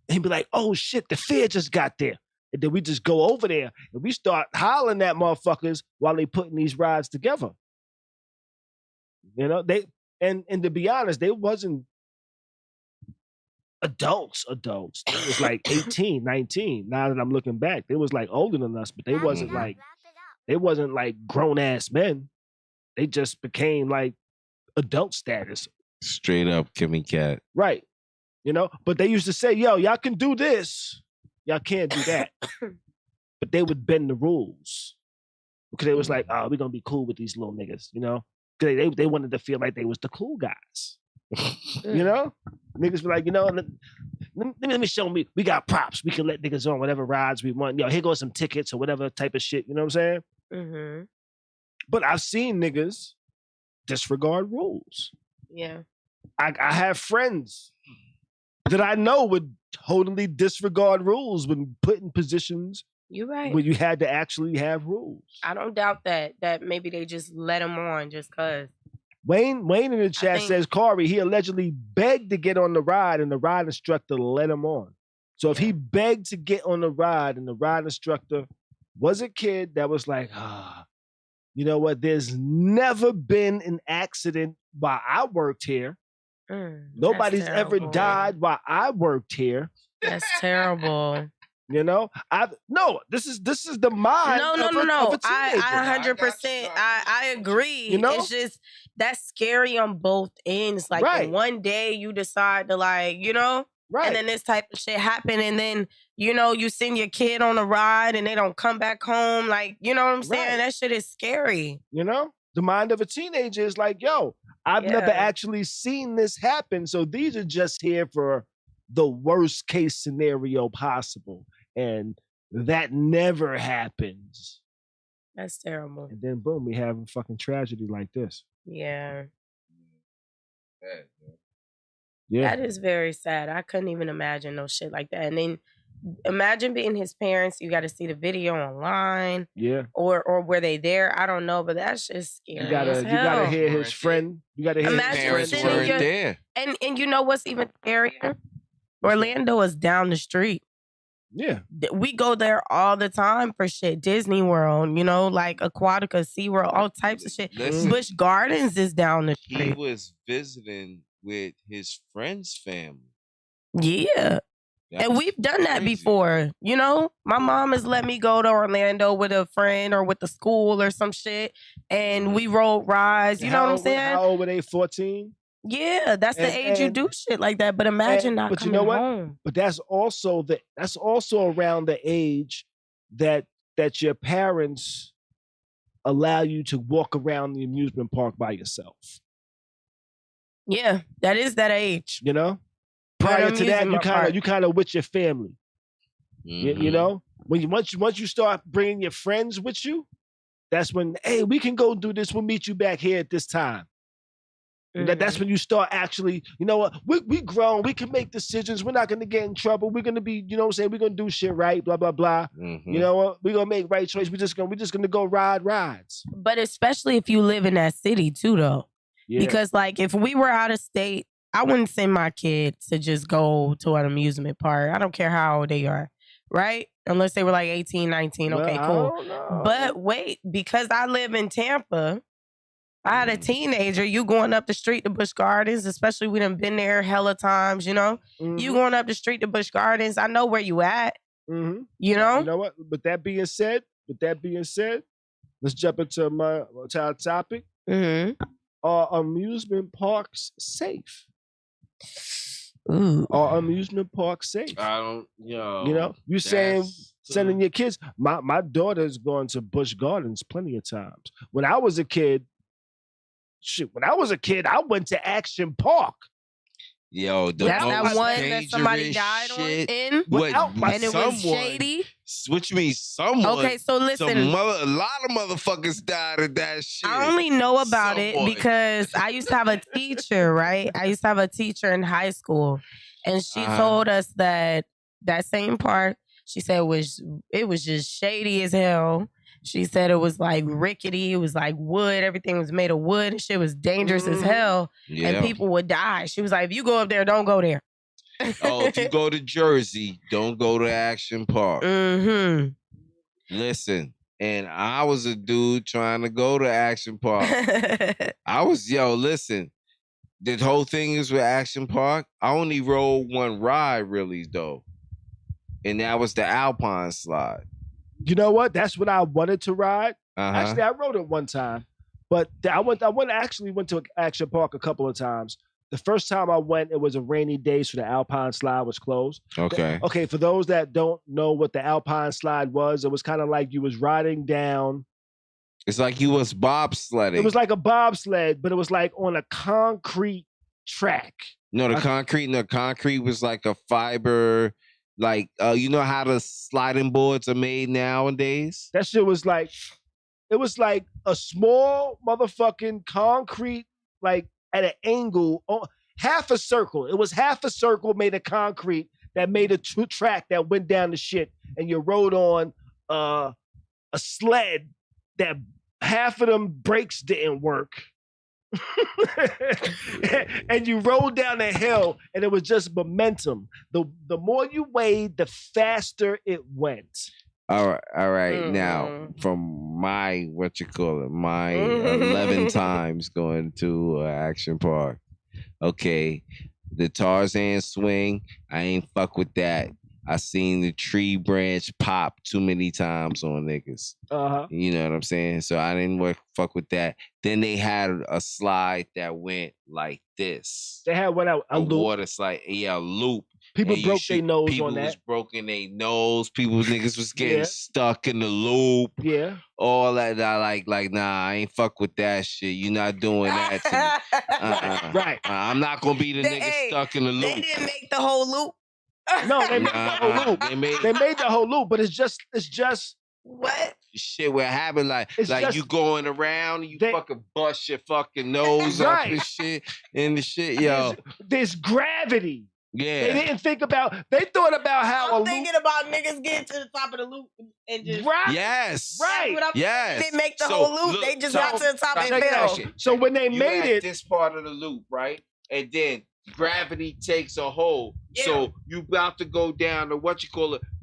and he'd be like, oh shit, the fair just got there. And then we just go over there and we start hollering at motherfuckers while they putting these rides together. You know, and to be honest, they wasn't adults. They was like 18, 19. Now that I'm looking back, they was like older than us, but they wasn't like grown ass men. They just became like adult status. Straight up Kimmy Cat. Right. You know, but they used to say, yo, y'all can do this. Y'all can't do that. But they would bend the rules. Because they was like, oh, we're going to be cool with these little niggas, you know? Because they wanted to feel like they was the cool guys. You know? Niggas be like, you know, let me show me. We got props. We can let niggas on whatever rides we want. Yo, here goes some tickets or whatever type of shit. You know what I'm saying? Mm-hmm. But I've seen niggas disregard rules. Yeah. I have friends that I know would totally disregard rules when put in positions. You're right. Where you had to actually have rules. I don't doubt that maybe they just let him on just cause. Wayne in the chat says, Khary, he allegedly begged to get on the ride and the ride instructor let him on. So if he begged to get on the ride and the ride instructor was a kid that was like, you know what? There's never been an accident while I worked here. Nobody's ever died while I worked here. That's terrible. You know, this is the mind. No. I 100%. I agree. You know, it's just that's scary on both ends. Like one day you decide to and then this type of shit happen, and then you send your kid on a ride and they don't come back home. Like you know what I'm saying? That shit is scary. You know, the mind of a teenager is like, yo, I've never actually seen this happen, so these are just here for the worst case scenario possible. And that never happens. That's terrible. And then boom, we have a fucking tragedy like this. Yeah. Yeah. That is very sad. I couldn't even imagine no shit like that. And then imagine being his parents. You got to see the video online. Yeah. Or were they there? I don't know, but that's just scary. You gotta hear his friend. You gotta hear his parents weren't there. And you know what's even scarier? Orlando is down the street. Yeah. We go there all the time for shit. Disney World, like Aquatica, SeaWorld, all types of shit. Listen, Busch Gardens is down the street. He was visiting with his friend's family. Yeah. And we've done that before. My mom has let me go to Orlando with a friend or with the school or some shit. And we rode rides. You know what I'm saying? How old were they? 14? Yeah, that's the age you do shit like that. But imagine not coming home. But that's also around the age that your parents allow you to walk around the amusement park by yourself. Yeah, that is that age. You know? Prior to that, you kind of with your family. Mm-hmm. You know? Once you start bringing your friends with you, that's when, hey, we can go do this. We'll meet you back here at this time. Mm-hmm. That's when you start actually, you know what, we grown, we can make decisions, we're not going to get in trouble, we're going to be, you know what I'm saying, we're going to do shit right, blah, blah, blah. Mm-hmm. You know what, we're going to make right choice, we're just going to go ride rides. But especially if you live in that city too, though. Yeah. Because like if we were out of state, I wouldn't send my kids to just go to an amusement park. I don't care how old they are, right? Unless they were like 18, 19, okay, cool. But wait, because I live in Tampa, I had a teenager, you going up the street to Busch Gardens, especially we done been there hella times, you know? Mm-hmm. You going up the street to Busch Gardens, I know where you at. Mm-hmm. You know? You know what? With that being said, let's jump into our topic. Mm-hmm. Are amusement parks safe? Ooh. Are amusement parks safe? I don't, you know, you saying sending your kids. My daughter's gone to Busch Gardens plenty of times. When I was a kid, I went to Action Park. Yo, that's that one that somebody died shit. on What, and it was shady. What you mean, someone? Okay, so listen, a lot of motherfuckers died of that shit. I only know about it because I used to have a teacher, right? I used to have a teacher in high school, and she told us that same park. She said it was just shady as hell. She said it was like rickety. It was like wood. Everything was made of wood. And shit was dangerous as hell. Yeah. And people would die. She was like, if you go up there, don't go there. If you go to Jersey, don't go to Action Park. Mm-hmm. Listen, and I was a dude trying to go to Action Park. Listen. the whole thing is with Action Park. I only rode one ride really though, and that was the Alpine slide. You know what? That's what I wanted to ride. Uh-huh. Actually, I rode it one time, but I went to Action Park a couple of times. The first time I went, it was a rainy day, so the Alpine slide was closed. Okay. Okay, for those that don't know what the Alpine slide was, it was kind of like you was riding down. It's like you was bobsledding. It was like a bobsled, but it was like on a concrete track. No, the concrete was like a fiber, like you know how the sliding boards are made nowadays? That shit was like, it was like a small motherfucking concrete, like at an angle, half a circle. It was half a circle made of concrete that made a track that went down the shit, and you rode on a sled that half of them brakes didn't work. And you rolled down a hill, and it was just momentum. The more you weighed, the faster it went. All right. Now, from my my 11 times going to Action Park. Okay, the Tarzan swing, I ain't fuck with that. I seen the tree branch pop too many times on niggas. You know what I'm saying? So I didn't fuck with that. Then they had a slide that went like this. They had one out a loop. Water slide, a loop. People broke their nose people on that. Was broken their nose. Niggas was getting stuck in the loop. Yeah. All that. I like, nah, I ain't fuck with that shit. You're not doing that to me. Right. I'm not gonna be the nigga stuck in the loop. They didn't make the whole loop. No, they made the whole loop. They made the whole loop, but it's just what shit what happened like you going around and you fucking bust your fucking nose up and shit yo. There's gravity. Yeah. They didn't think about. They thought about how I'm thinking about niggas getting to the top of the loop and just yes. Right. Yes. They didn't make the whole loop. They just got to the top and fell. So when they made it, this part of the loop, right, and then gravity takes a hold. Yeah. So you about to go down to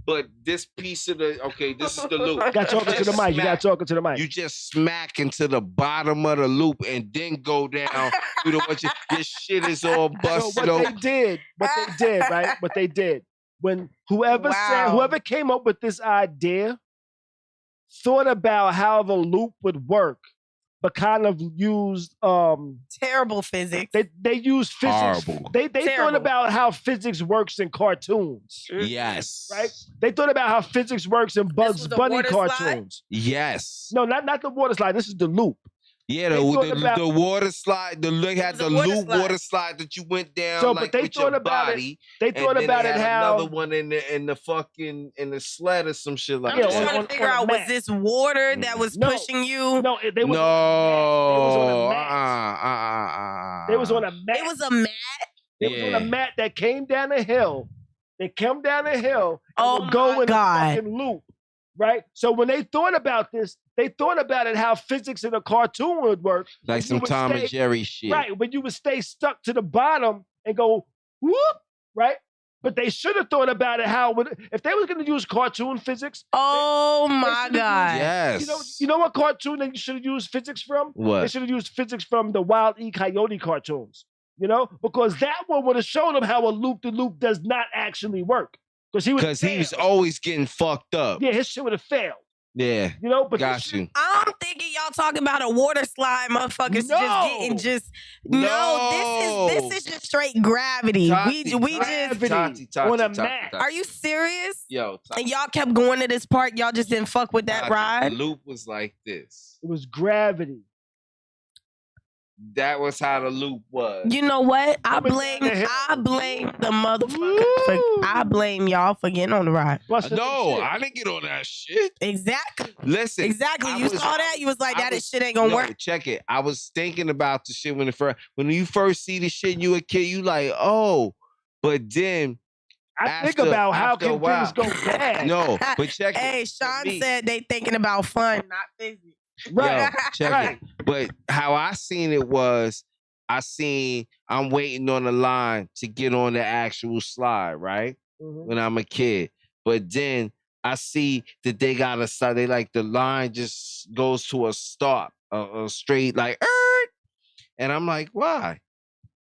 but this piece of this is the loop. You got talking to the mic. You got talking to the mic. You just smack into the bottom of the loop and then go down. This shit is all busted open. What they did, right? What they did when whoever came up with this idea thought about how the loop would work, but kind of used terrible physics. They used physics. Horrible. They thought about how physics works in cartoons. Yes. Right? They thought about how physics works in Bugs Bunny cartoons. Slide? Yes. No, not the water slide. This is the loop. Yeah, the water slide. They had the loop water slide that you went down but they with thought your about body. They thought about it how another one in the sled or some shit like that. I'm just trying to figure out, was this water that was pushing you? No, they was on a mat. They was on a mat. It was a mat. It was on a mat that came down a hill. They came down a hill and would go in a fucking loop. Right? So when they thought about this, they thought about it how physics in a cartoon would work. Like some Tom and Jerry shit. Right, when you would stay stuck to the bottom and go, whoop, right? But they should have thought about it if they were going to use cartoon physics. Oh my God. Yes. You know what cartoon they should have used physics from? What? They should have used physics from the Wild E. Coyote cartoons. You know? Because that one would have shown them how a loop-de-loop does not actually work. Because he was always getting fucked up. Yeah, his shit would have failed. Yeah. You know, but got you. I'm thinking y'all talking about a water slide, motherfuckers this is just straight gravity. Tati, we just on a mat. Are you serious? Yo, and y'all kept going to this part, y'all just didn't fuck with that ride? The loop was like this. It was gravity. That was how the loop was. You know what? I blame the motherfucker. I blame y'all for getting on the ride. No, I didn't get on that shit. Exactly. Listen. Exactly. You saw that? You was like, shit ain't gonna work. Check it. I was thinking about the shit when you first see the shit and you a kid, you like, oh. But then I think about how can things go bad. No, but check it. Hey, Sean said they thinking about fun, not physics. Right. Yo, check it. But how I seen it was, I'm waiting on the line to get on the actual slide, right? Mm-hmm. When I'm a kid. But then I see that they got a side, the line just goes to a stop, a straight and I'm like, why?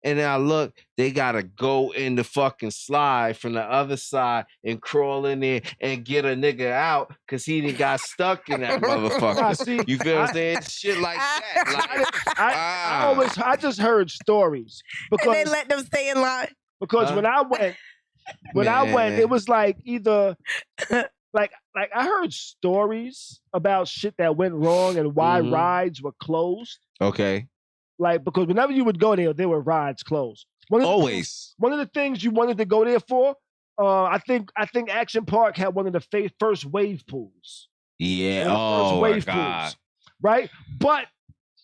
And then I look, they gotta go in the fucking slide from the other side and crawl in there and get a nigga out because he done got stuck in that motherfucker. See, You feel what I'm saying? Shit like that. Like, I just heard stories because And they let them stay in line. because when I went, it was like either like I heard stories about shit that went wrong and why rides were closed. Okay. Like because whenever you would go there were rides closed. Always. One of the things you wanted to go there for, I think Action Park had one of the first wave pools. Yeah. Oh my God. Pools, right? But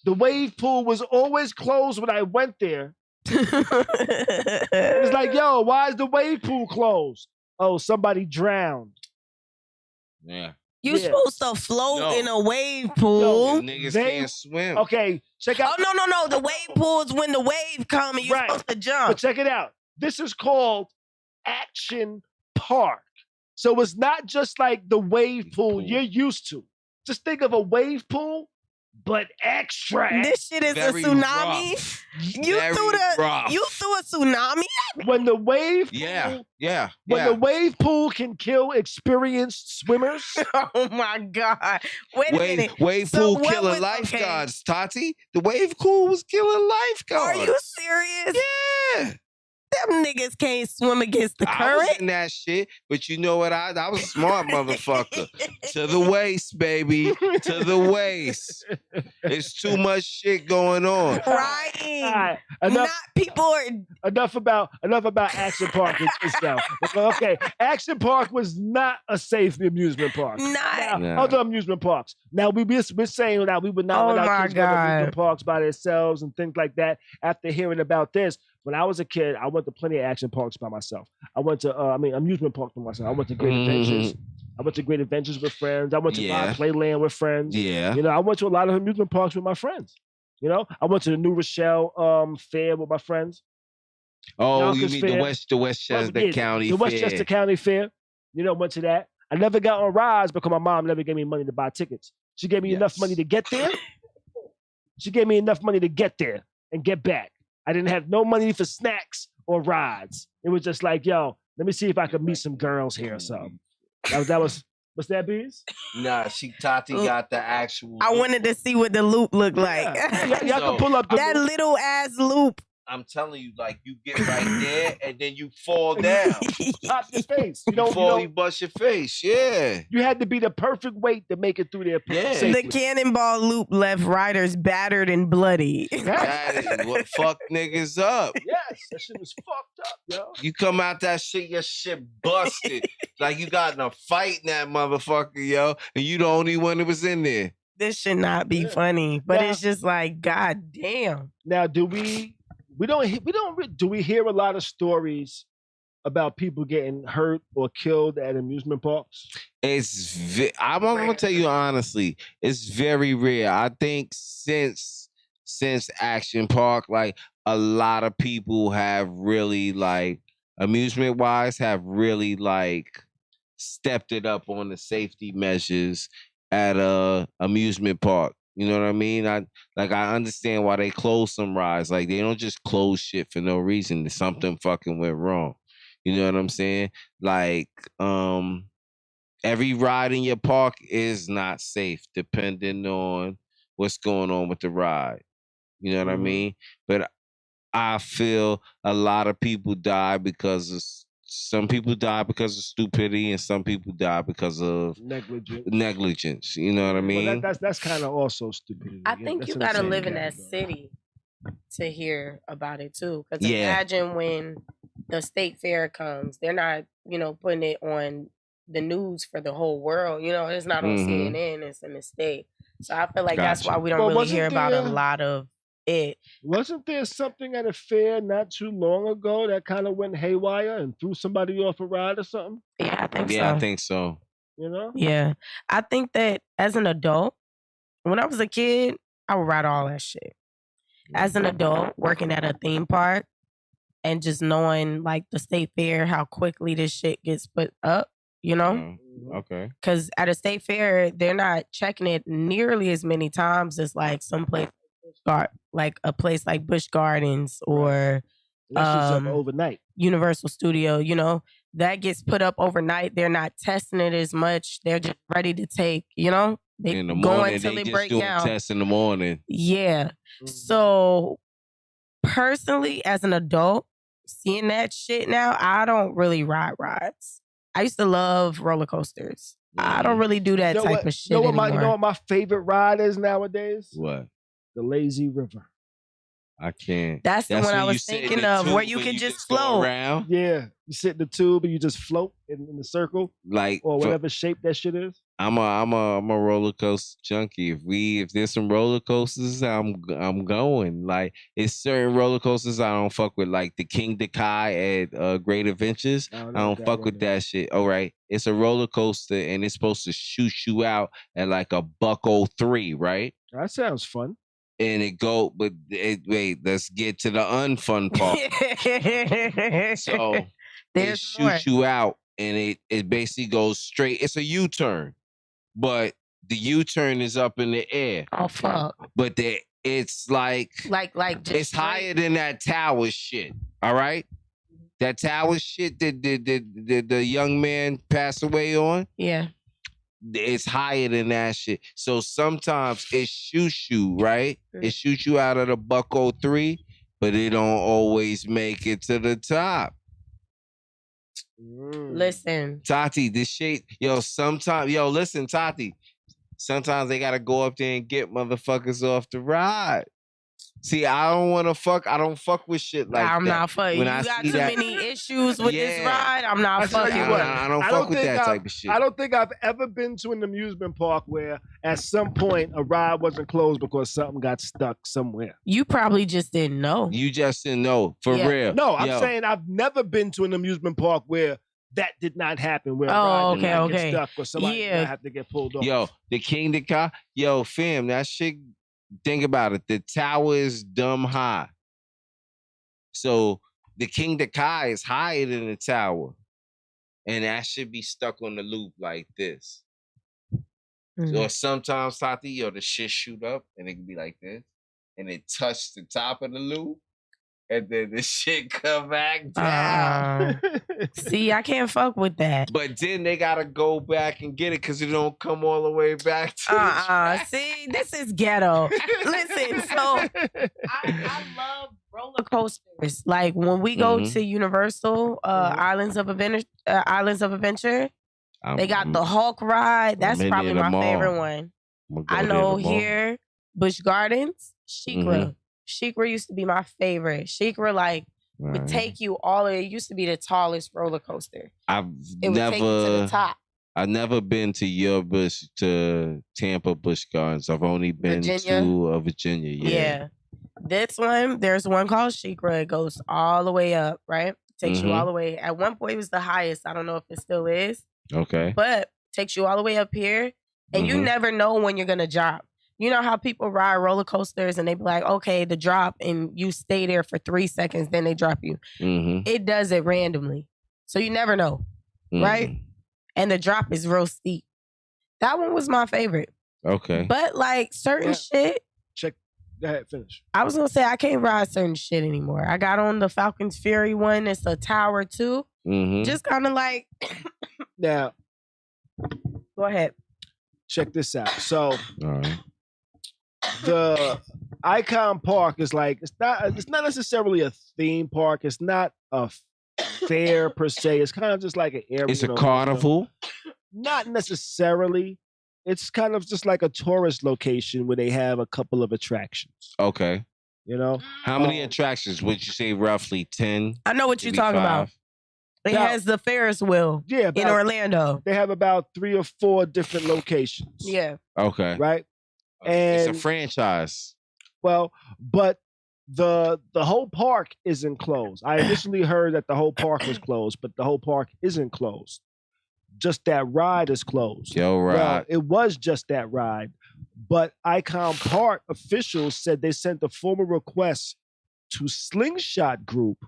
the wave pool was always closed when I went there. It's like, yo, why is the wave pool closed? Oh, somebody drowned. Yeah. You supposed to float in a wave pool. Niggas can't swim. Okay, check out. Oh, no. The wave pool is when the wave comes and you're supposed to jump. But check it out. This is called Action Park. So it's not just like the wave pool you're used to. Just think of a wave pool, but extra. This shit is a tsunami. You threw a tsunami at me. When the wave pool, when the wave pool can kill experienced swimmers. Oh my God. Wait a minute. Wave pool killing lifeguards, Tati. The wave pool was killing lifeguards. Are you serious? Yeah. Them niggas can't swim against the current. I was in that shit, but you know what? I was a smart motherfucker. To the waist, baby. To the waist. It's too much shit going on. Right. Enough about Action Park itself. Okay, Action Park was not a safe amusement park. Other amusement parks. Now we're saying that we would not let our kids go to amusement parks by themselves and things like that. After hearing about this. When I was a kid, I went to plenty of action parks by myself. I went to, amusement parks by myself. I went to Great Adventures. I went to Great Adventures with friends. I went to Playland with friends. Yeah. You know, I went to a lot of amusement parks with my friends. You know, I went to the New Rochelle fair with my friends. Oh, you mean the Westchester County Fair. The Westchester County Fair. You know, went to that. I never got on rides because my mom never gave me money to buy tickets. She gave me enough money to get there. She gave me enough money to get there and get back. I didn't have no money for snacks or rides. It was just like, yo, let me see if I could meet some girls here or something. That was what's that, Beez? Nah, Tati got the actual. I wanted to see what the loop looked like. Y'all can pull up that little ass loop. I'm telling you, like you get right there and then you fall down. Pop your face. You bust your face. Yeah. You had to be the perfect weight to make it through there. Yeah. The cannonball loop left riders battered and bloody. That is what fucked niggas up. Yes, that shit was fucked up, yo. You come out that shit, your shit busted. Like you got in a fight in that motherfucker, yo, and you the only one that was in there. This should not be funny, but it's just like, God damn. Now, do we hear a lot of stories about people getting hurt or killed at amusement parks? I'm gonna tell you honestly, it's very rare. I think since Action Park, like a lot of people have really like amusement wise have really like stepped it up on the safety measures at a amusement park. You know what I mean? I understand why they close some rides. Like they don't just close shit for no reason. Something fucking went wrong. You know what I'm saying? Like, every ride in your park is not safe depending on what's going on with the ride. You know what I mean? But I feel a lot of people die because of some people die because of stupidity and some people die because of negligence. You know what I mean? Well, that's kind of also stupidity. I think you got to live in that city to hear about it too. Because imagine when the state fair comes, they're not, putting it on the news for the whole world. It's not on CNN, it's in the state. So I feel like that's why we don't really hear about a lot of it. Wasn't there something at a fair not too long ago that kind of went haywire and threw somebody off a ride or something? Yeah, I think so. Yeah, I think so. Yeah. I think that as an adult, when I was a kid, I would ride all that shit. As an adult, working at a theme park and just knowing like the state fair, how quickly this shit gets put up, Okay. Because at a state fair, they're not checking it nearly as many times as like some places like a place like Busch Gardens or That's just up overnight. Universal Studio, you know, that gets put up overnight. They're not testing it as much. They're just ready to take, you know, they In the go morning, until they they just break doing down. tests in the morning. Yeah. So personally, as an adult, seeing that shit now, I don't really ride rides. I used to love roller coasters. I don't really do that type of shit anymore. You know what my favorite ride is nowadays? What? The lazy river. I can't. That's the one I was thinking of, where you can just float around. Yeah, you sit in the tube and you just float in the circle, like or whatever shape that shit is. I'm a roller coaster junkie. If there's some roller coasters, I'm going. Like, it's certain roller coasters I don't fuck with, like the King Kai at Great Adventures. I don't fuck with that shit. All right, it's a roller coaster and it's supposed to shoot you out at like $103, right? That sounds fun. And wait, let's get to the unfun part. So it shoots you out and it basically goes straight. It's a U-turn, but the U-turn is up in the air. Oh fuck! But it's like it's higher than that tower shit. All right, that tower shit that the young man passed away on. Yeah. It's higher than that shit. So sometimes it shoots you, right? It shoots you out of the $103, but it don't always make it to the top. Listen, Tati, this shit, listen, Tati. Sometimes they gotta go up there and get motherfuckers off the ride. See, I don't fuck with shit like that. I'm not fucking. You got too many issues with this ride. I'm not fucking. I don't fuck with that type of shit. I don't think I've ever been to an amusement park where at some point a ride wasn't closed because something got stuck somewhere. You probably just didn't know. You just didn't know, for real. No, I'm saying I've never been to an amusement park where that did not happen, where a ride did not get stuck or somebody did not have to get pulled off. Yo, the King the Car, fam, that shit. Think about it. The tower is dumb high. So the King the Kai is higher than the tower. And that should be stuck on the loop like this. Or sometimes, Tati, the shit shoot up and it can be like this. And it touch the top of the loop. And then the shit come back down. See, I can't fuck with that. But then they gotta go back and get it because it don't come all the way back to the track. See, this is ghetto. Listen, so I love roller coasters. Like when we go to Universal Islands of Adventure, they got the Hulk ride. That's probably my favorite one. I know here, Busch Gardens, SheiKra. SheiKra used to be my favorite. SheiKra would take you all the way. It used to be the tallest roller coaster. It would take you to the top. I've never been to Tampa Busch Gardens. I've only been to Virginia. Yeah. This one, there's one called SheiKra. It goes all the way up, right? Takes you all the way. At one point, it was the highest. I don't know if it still is. Okay. But takes you all the way up here, and you never know when you're gonna drop. You know how people ride roller coasters and they be like, okay, the drop, and you stay there for 3 seconds, then they drop you. It does it randomly. So you never know, right? And the drop is real steep. That one was my favorite. Okay. But certain shit. Go ahead, finish. I was going to say, I can't ride certain shit anymore. I got on the Falcon's Fury one. It's a tower too. Just kind of like. Now. Go ahead. Check this out. So. All right. The Icon Park is it's not necessarily a theme park. It's not a fair per se. It's kind of just like an area. It's a carnival? Not necessarily. It's kind of just like a tourist location where they have a couple of attractions. Okay. How many attractions would you say roughly? 10? I know what you're talking about. It has the Ferris wheel in Orlando. They have about 3 or 4 different locations. Yeah. Okay. Right? And it's a franchise. Well, but the whole park isn't closed. I initially heard that the whole park was closed, but the whole park isn't closed. Just that ride is closed. Well, it was just that ride. But Icon Park officials said they sent a formal request to Slingshot Group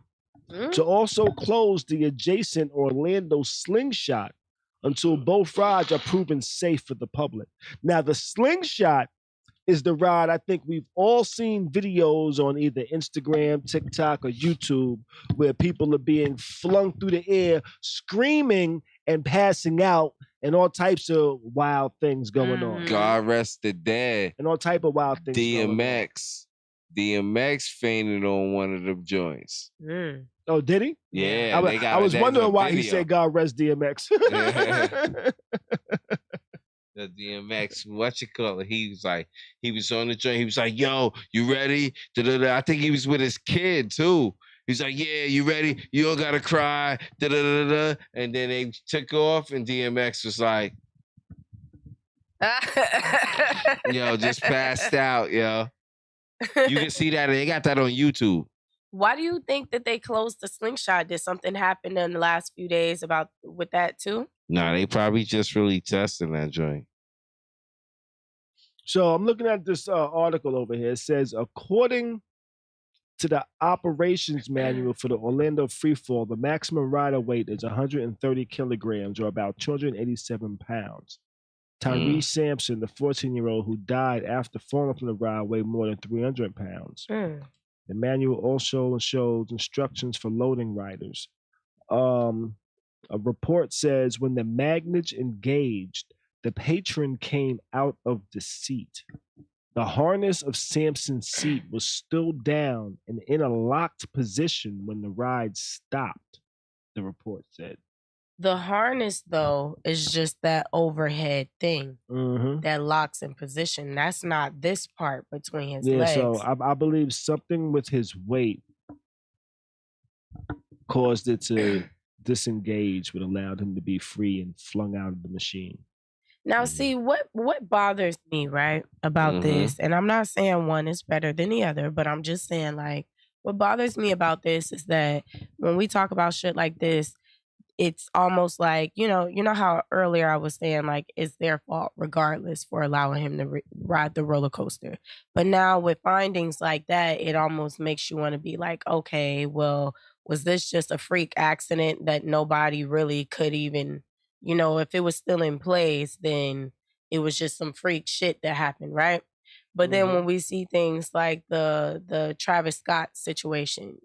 to also close the adjacent Orlando Slingshot until both rides are proven safe for the public. Now, the Slingshot is the ride. I think we've all seen videos on either Instagram, TikTok, or YouTube where people are being flung through the air, screaming and passing out, and all types of wild things going on. God rest the dead. And all type of wild things DMX fainted on one of them joints. Oh, did he? Yeah. I was wondering why he said God rest DMX. The DMX, what you call it? He was on the joint. He was like, yo, you ready? Da-da-da. I think he was with his kid too. He's like, yeah, you ready? You don't gotta cry. Da-da-da-da. And then they took off and DMX was like, yo, just passed out, yo. You can see that. They got that on YouTube. Why do you think that they closed the Slingshot? Did something happen in the last few days with that too? Nah, they probably just really testing that joint. So I'm looking at this article over here. It says, according to the operations manual for the Orlando Freefall, the maximum rider weight is 130 kilograms, or about 287 pounds. Tyrese Sampson, the 14-year-old who died after falling from the ride, weighed more than 300 pounds. The manual also shows instructions for loading riders. A report says when the magnets engaged, the patron came out of the seat. The harness of Sampson's seat was still down and in a locked position when the ride stopped, the report said. The harness, though, is just that overhead thing that locks in position. That's not this part between his legs. So I believe something with his weight caused it to disengage, but allowed him to be free and flung out of the machine. Now, see, what bothers me, right, about this, and I'm not saying one is better than the other, but I'm just saying, like, what bothers me about this is that when we talk about shit like this, it's almost like, you know how earlier I was saying, like, it's their fault regardless for allowing him to ride the roller coaster. But now with findings like that, it almost makes you want to be like, okay, well, was this just a freak accident that nobody really could even, if it was still in place, then it was just some freak shit that happened, right? But then when we see things like the Travis Scott situation,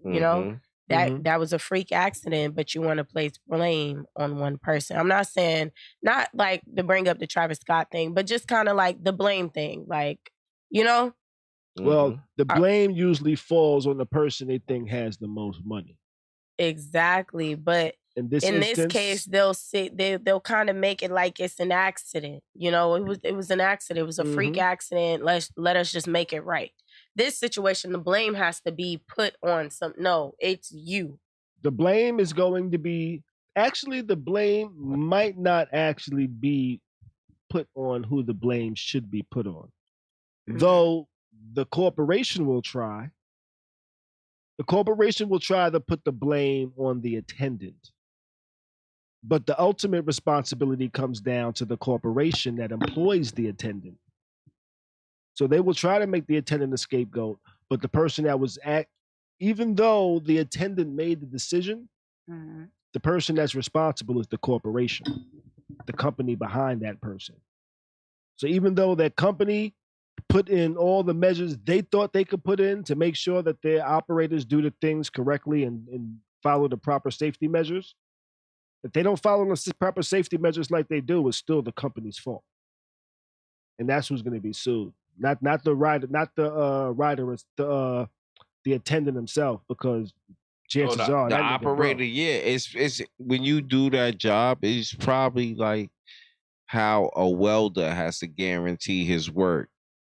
that was a freak accident, but you want to place blame on one person. I'm not saying, not like to bring up the Travis Scott thing, but just kind of like the blame thing, like, Well, the blame usually falls on the person they think has the most money. Exactly, but in this case, they'll kind of make it like it's an accident. It was an accident. It was a freak accident. Let us just make it right. This situation, the blame has to be put on no, it's you. The blame is going to be, actually the blame might not actually be put on who the blame should be put on. Though the corporation will try. The corporation will try to put the blame on the attendant. But the ultimate responsibility comes down to the corporation that employs the attendant. So they will try to make the attendant a scapegoat, but the person that was even though the attendant made the decision, the person that's responsible is the corporation, the company behind that person. So even though that company put in all the measures they thought they could put in to make sure that their operators do the things correctly and follow the proper safety measures, if they don't follow the proper safety measures like they do, it's still the company's fault. And that's who's going to be sued. Not the rider, it's the attendant himself, because chances are the operator, it's when you do that job, it's probably like how a welder has to guarantee his work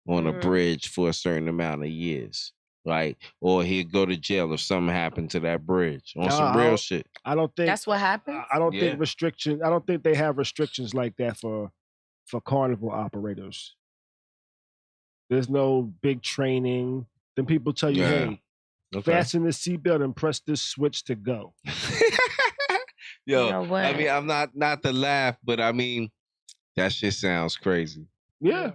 on a bridge for a certain amount of years. Like, or he'd go to jail if something happened to that bridge on some real shit. I don't think that's what happened. I don't think restrictions. I don't think they have restrictions like that for carnival operators. There's no big training. Then people tell you, hey, fasten the seatbelt and press this switch to go. Yo, I mean, I'm not to laugh, but I mean, that shit sounds crazy. Yeah.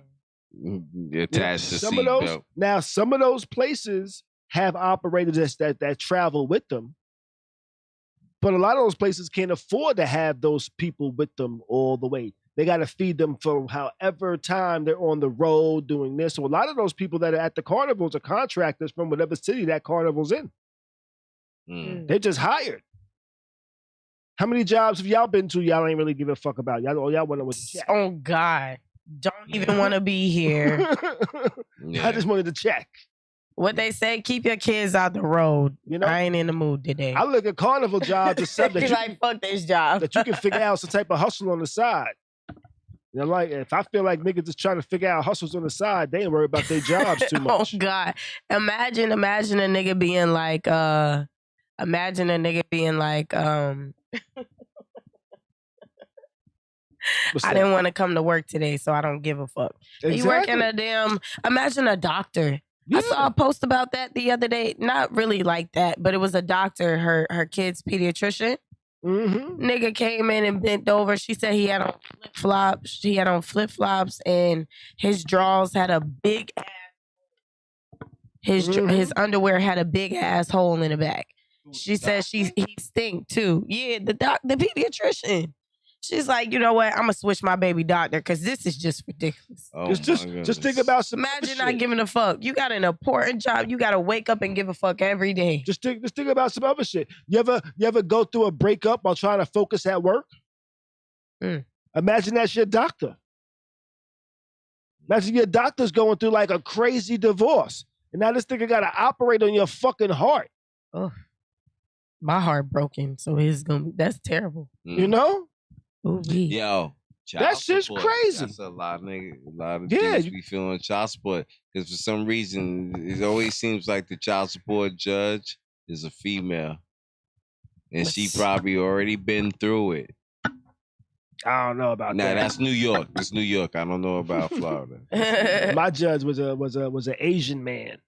Attached to seatbelt. Now, some of those places have operators that travel with them, but a lot of those places can't afford to have those people with them all the way. They got to feed them for however time they're on the road doing this. So a lot of those people that are at the carnivals are contractors from whatever city that carnival's in. They're just hired. How many jobs have y'all been to y'all ain't really give a fuck about? Y'all want to check. Oh, God. Don't even want to be here. I just wanted to check. What they say, keep your kids out the road. You know, I ain't in the mood today. I look at carnival jobs as something that like, fuck this job. that you can figure out some type of hustle on the side. You know, like if I feel like niggas just trying to figure out hustles on the side, they ain't worry about their jobs too much. Oh, God. Imagine a nigga being like, I didn't want to come to work today, so I don't give a fuck. Exactly. You working imagine a doctor. Yeah. I saw a post about that the other day. Not really like that, but it was a doctor, her kid's pediatrician. Nigga came in and bent over. She said he had on flip-flops. She had on flip-flops and his drawers had a big ass. His underwear had a big ass hole in the back. She said he stink too. Yeah, the pediatrician. She's like, you know what? I'm gonna switch my baby doctor because this is just ridiculous. Oh, just think about some. Imagine not giving a fuck. You got an important job. You got to wake up and give a fuck every day. Just think about some other shit. You ever go through a breakup while trying to focus at work? Imagine that's your doctor. Imagine your doctor's going through like a crazy divorce, and now this nigga got to operate on your fucking heart. Oh, my heart broken. So that's terrible. You know. Yo, that shit's support. crazy. That's a lot of things we feeling child support because for some reason it always seems like the child support judge is a female, and she probably already been through it. I don't know about that. That's New York. It's New York. I don't know about Florida. My judge was an Asian man.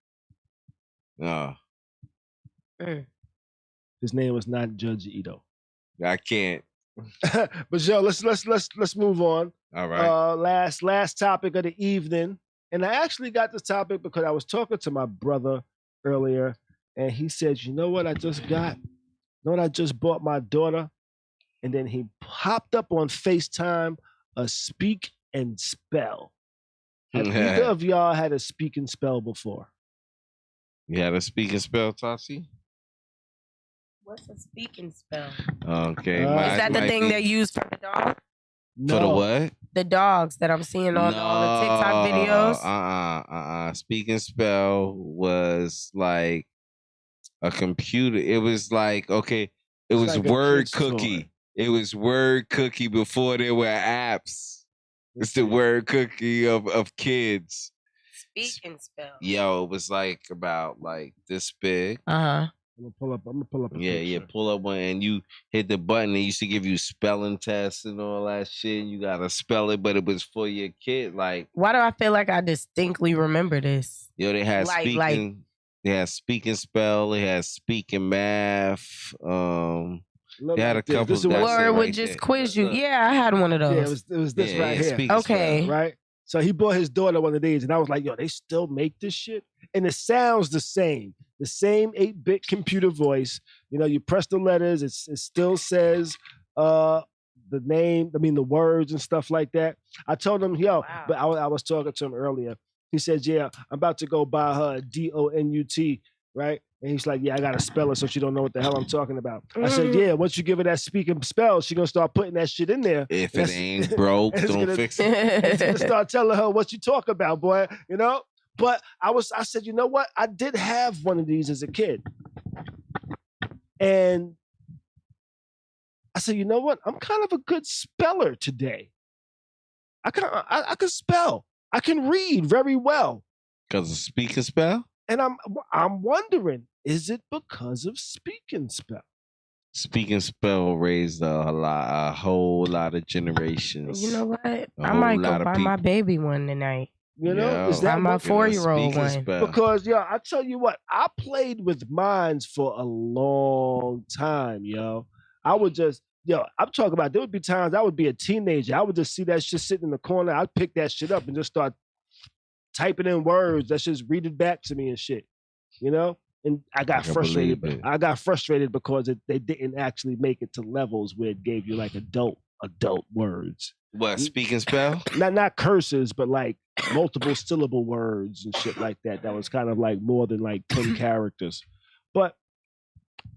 His name was not Judge Ito. I can't. But yo, let's move on. All right. Last topic of the evening, and I actually got this topic because I was talking to my brother earlier, and he said, "You know what I just got? You know what I just bought my daughter?" And then he popped up on FaceTime a speak and spell. Have either of y'all had a speak and spell before? You had a speak and spell, Tati? What's a speak and spell? Okay. Is that the thing they use for the dogs? No. For the what? The dogs that I'm seeing on all the TikTok videos. Speak and spell was like a computer. It was like, okay, it was like word cookie. Store. It was word cookie before there were apps. It's the word cookie of kids. Speak and spell. Yo, it was like about like this big. I'm gonna pull up. Pull up one, and you hit the button. They used to give you spelling tests and all that shit. You gotta spell it, but it was for your kid. Like, why do I feel like I distinctly remember this? Yo, they had speaking. They had speak and spell. They had speak and math. They had a couple. Or it would just quiz you. Yeah, I had one of those. Yeah, it was this right here. Okay, spell, right. So he bought his daughter one of these, and I was like, yo, they still make this shit? And it sounds the same. The same 8-bit computer voice. You know, you press the letters, it still says the name, the words and stuff like that. I told him, but I was talking to him earlier. He said, yeah, I'm about to go buy her a DONUT, right? And he's like, yeah, I got to spell it so she don't know what the hell I'm talking about. I said, yeah, once you give her that speak and spell, she going to start putting that shit in there. If it ain't broke, don't fix it. It's going to start telling her what you talk about, boy, you know? But I said, you know what? I did have one of these as a kid. And I said, you know what? I'm kind of a good speller today. I can spell. I can read very well. Because of speak and spell? And I'm wondering, is it because of speak and spell? Speak and spell raised a whole lot of generations. You know what? I might go buy my baby one tonight. You know, is that my 4-year-old one? Because I tell you what, I played with mines for a long time, yo. I would just, I'm talking about, there would be times I would be a teenager. I would just see that shit sitting in the corner. I'd pick that shit up and just start typing in words. That just read it back to me and shit, you know? And I got frustrated. I got frustrated because they didn't actually make it to levels where it gave you like adult adult words. What, speak and spell? Not curses, but like multiple syllable words and shit like that. That was kind of like more than like 10 characters. But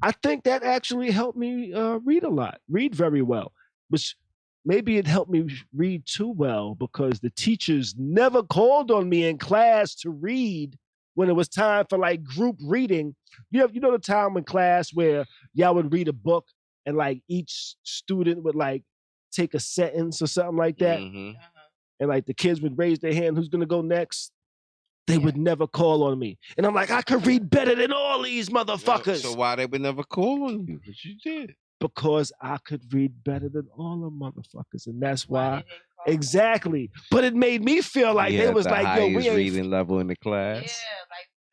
I think that actually helped me read very well, which maybe it helped me read too well because the teachers never called on me in class to read when it was time for like group reading. You know the time in class where y'all would read a book and like each student would like take a sentence or something like that. Mm-hmm. And like the kids would raise their hand, who's gonna go next? They would never call on me. And I'm like, I could read better than all these motherfuckers. So why they would never call on you? But you did. Because I could read better than all the motherfuckers. And that's why. Exactly. But it made me feel like they was like, yo, we ain't reading level in the class.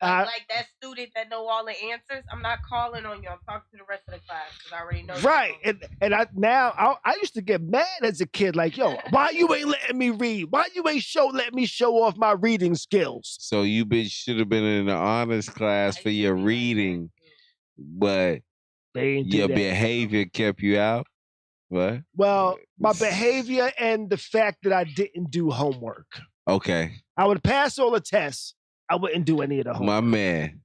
Yeah, like that student that know all the answers. I'm not calling on you. I'm talking to the rest of the class because I already know. Right. And I used to get mad as a kid, like, yo, why you ain't letting me read? Why you ain't let me show off my reading skills? So you should have been in the honors class for your reading, but your behavior kept you out. What? Well, my behavior and the fact that I didn't do homework. Okay. I would pass all the tests. I wouldn't do any of the homework. My man.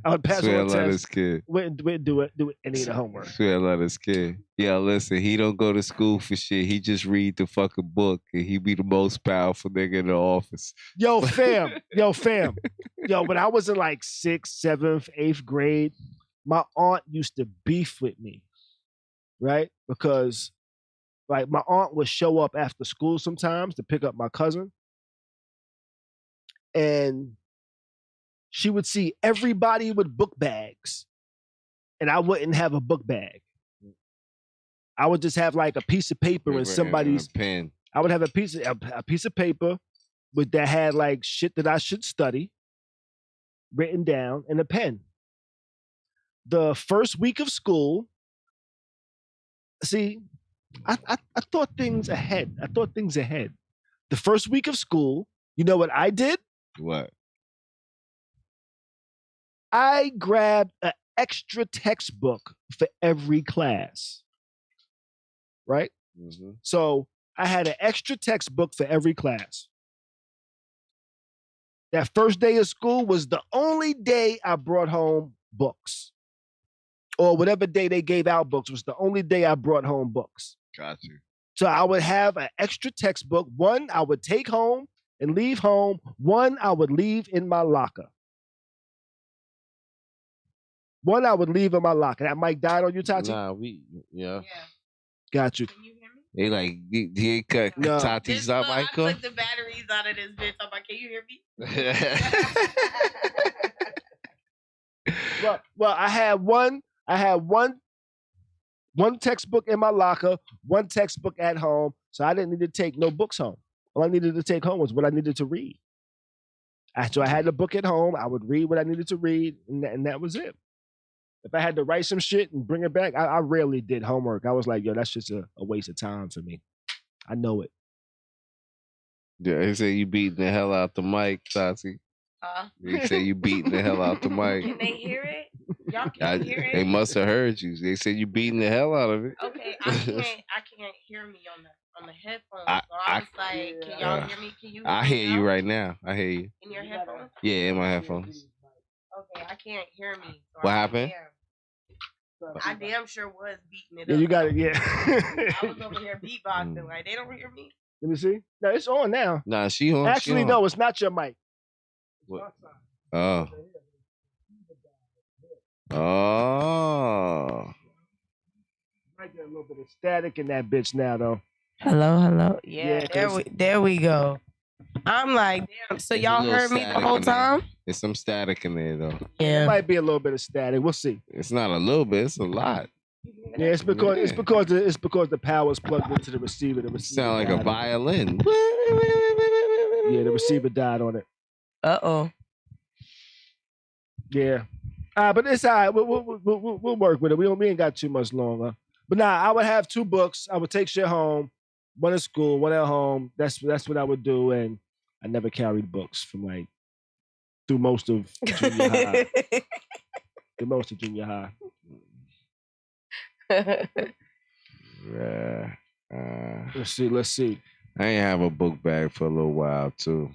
I would pass Swear all the tests. This kid. Wouldn't do any of the homework. Swear I love this kid. Yeah, listen, he don't go to school for shit. He just read the fucking book and he be the most powerful nigga in the office. Yo, fam. Yo, when I was in like 6th, 7th, 8th grade, my aunt used to beef with me. Right? Because like my aunt would show up after school sometimes to pick up my cousin. And she would see everybody with book bags. And I wouldn't have a book bag. I would just have like a piece of paper and somebody's pen. I would have a piece of paper that had like shit that I should study written down and a pen. The first week of school, see, I thought things ahead. The first week of school, you know what I did? What? I grabbed an extra textbook for every class. Right? Mm-hmm. So I had an extra textbook for every class. That first day of school was the only day I brought home books. Or whatever day they gave out books was the only day I brought home books. Got you. So I would have an extra textbook. One I would take home and leave home. One I would leave in my locker. That mic died on you, Tati? Nah, yeah. Got you. Can you hear me? They like, he cut No. Tati's up, I Michael. took the batteries out of this bitch. I'm like, can you hear me? Well, I had one textbook in my locker, one textbook at home, so I didn't need to take no books home. All I needed to take home was what I needed to read. So I had the book at home. I would read what I needed to read, and that was it. If I had to write some shit and bring it back, I rarely did homework. I was like, yo, that's just a waste of time for me. I know it. Yeah, they say you beating the hell out the mic, Tati. They say you beating the hell out the mic. Can they hear it? Y'all can hear it? They must have heard you. They said you beating the hell out of it. Okay, I can't hear me on the headphones. So I was like, can y'all hear me? Can you hear I me hear now? you right now. I hear you. In your headphones? Yeah, in my headphones. Okay, I can't hear me. So What happened? I damn sure was beating it Yeah, up. you got it, yeah. I was over here beatboxing. Like, they don't hear me? Let me see. No, it's on now. Nah, she on. Actually, she on. no, it's not your mic. What? Oh. Oh. Might get a little bit of static in that bitch now, though. Hello. Yeah, Yeah, there we go. I'm like, damn. So y'all heard me the whole time? There's some static in there though. It might be a little bit of static. We'll see. It's not a little bit. It's a lot. Yeah, it's because the power's plugged into the receiver. The receiver Sound like a violin. Yeah, the receiver died on it. Uh-oh. Yeah. But it's all right. We'll work with it. We ain't got too much longer. But nah, I would have 2 books. I would take shit home. One at school, one at home. That's what I would do. And I never carried books from like through most of junior high. Through most of junior high. Yeah. Let's see. I ain't have a book bag for a little while too.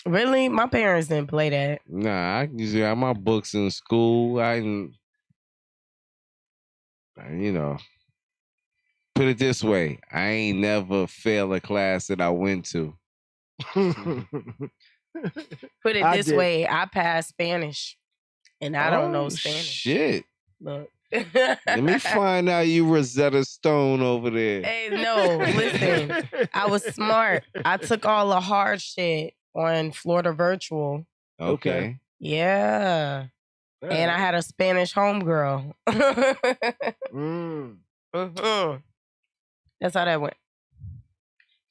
Really? My parents didn't play that. Nah, I usually have my books in school. Put it this way, I ain't never failed a class that I went to. Put it this way, I passed Spanish, and I don't know Spanish. Shit. Look. Let me find out you Rosetta Stone over there. Hey, no, listen. I was smart. I took all the hard shit on Florida Virtual. Okay. Yeah. And I had a Spanish homegirl. Mm-hmm. That's how that went.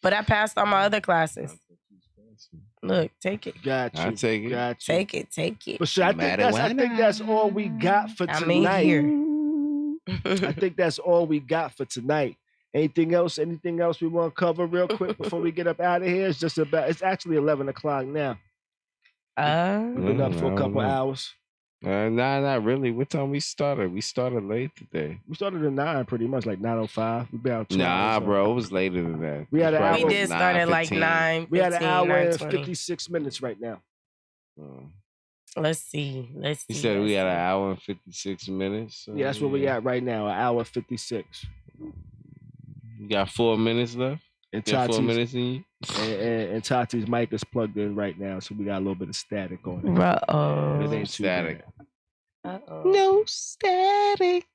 But I passed all my other classes. Look, take it. Got you. I'll take it. Got you. Take it. But shit, I think that's all we got for tonight. I think that's all we got for tonight. Anything else we want to cover real quick before we get up out of here? It's actually 11 o'clock now. We've been up for a couple hours. Nah, not really. What time we started? We started late today. We started at 9, pretty much, like 9:05. We been out 2 Nah, hours, bro, it was later than that. We had an hour. We did start at like 9. We had an hour and 56 minutes right now. Let's see. You said we had an hour and 56 minutes. So yeah, that's where we at right now. An hour 56. You got 4 minutes left. And Tati's 4 minutes in you. And Tati's mic is plugged in right now, so we got a little bit of static on it. Uh-oh. It ain't static. No static.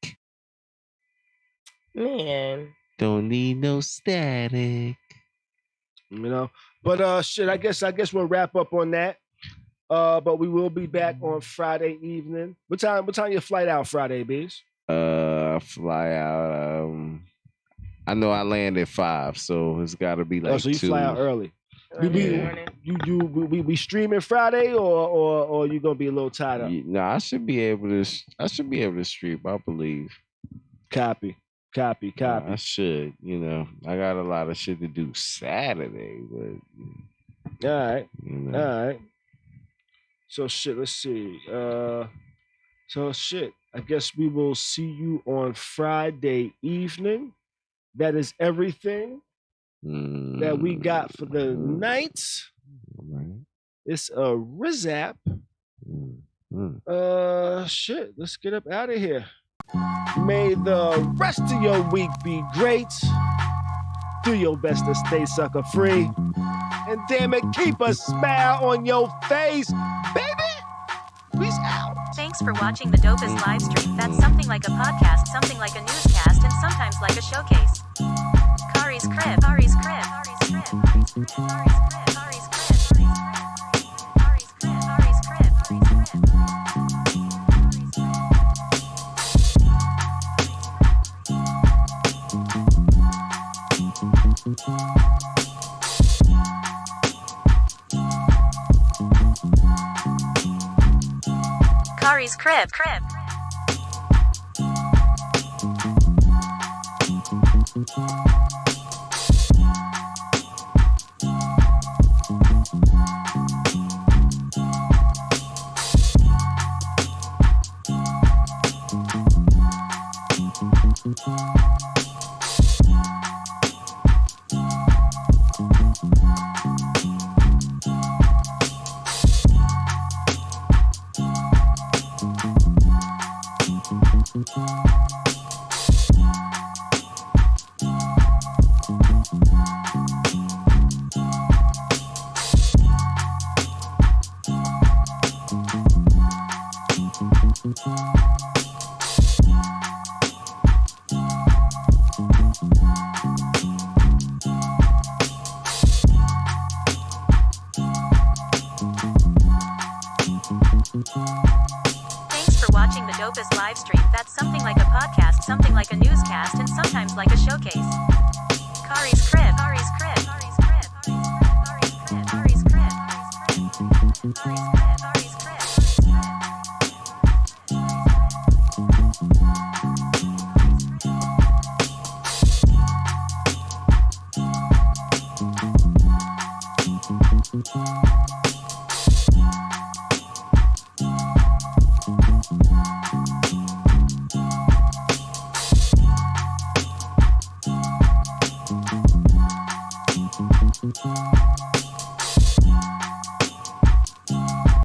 Man. Don't need no static. But shit, I guess we'll wrap up on that. But we will be back on Friday evening. What time your flight out Friday, Beez? Fly out. I know I land at 5, so it's got to be like 2. So you fly out early. We streaming Friday, or you gonna be a little tied up? No, I should be able to stream. I believe. Copy. I should. I got a lot of shit to do Saturday, but all right. All right. So shit. Let's see. I guess we will see you on Friday evening. That is everything that we got for the night. It's a Rizap. Shit, let's get up out of here. May the rest of your week be great. Do your best to stay sucker free. And damn it, keep a smile on your face, baby. Peace out. Thanks for watching the dopest live stream. That's something like a podcast, something like a newscast, and sometimes like a showcase. Khary's crib. Khary's crib. Khary's crib. Khary's crib. Khary's crib. Khary's crib. Khary's crib. Khary's crib. Khary's crib. Khary's crib. Crib. Thanks for watching the dopest live stream. That's something like a podcast, something like a newscast, and sometimes like a showcase. Khary's crib.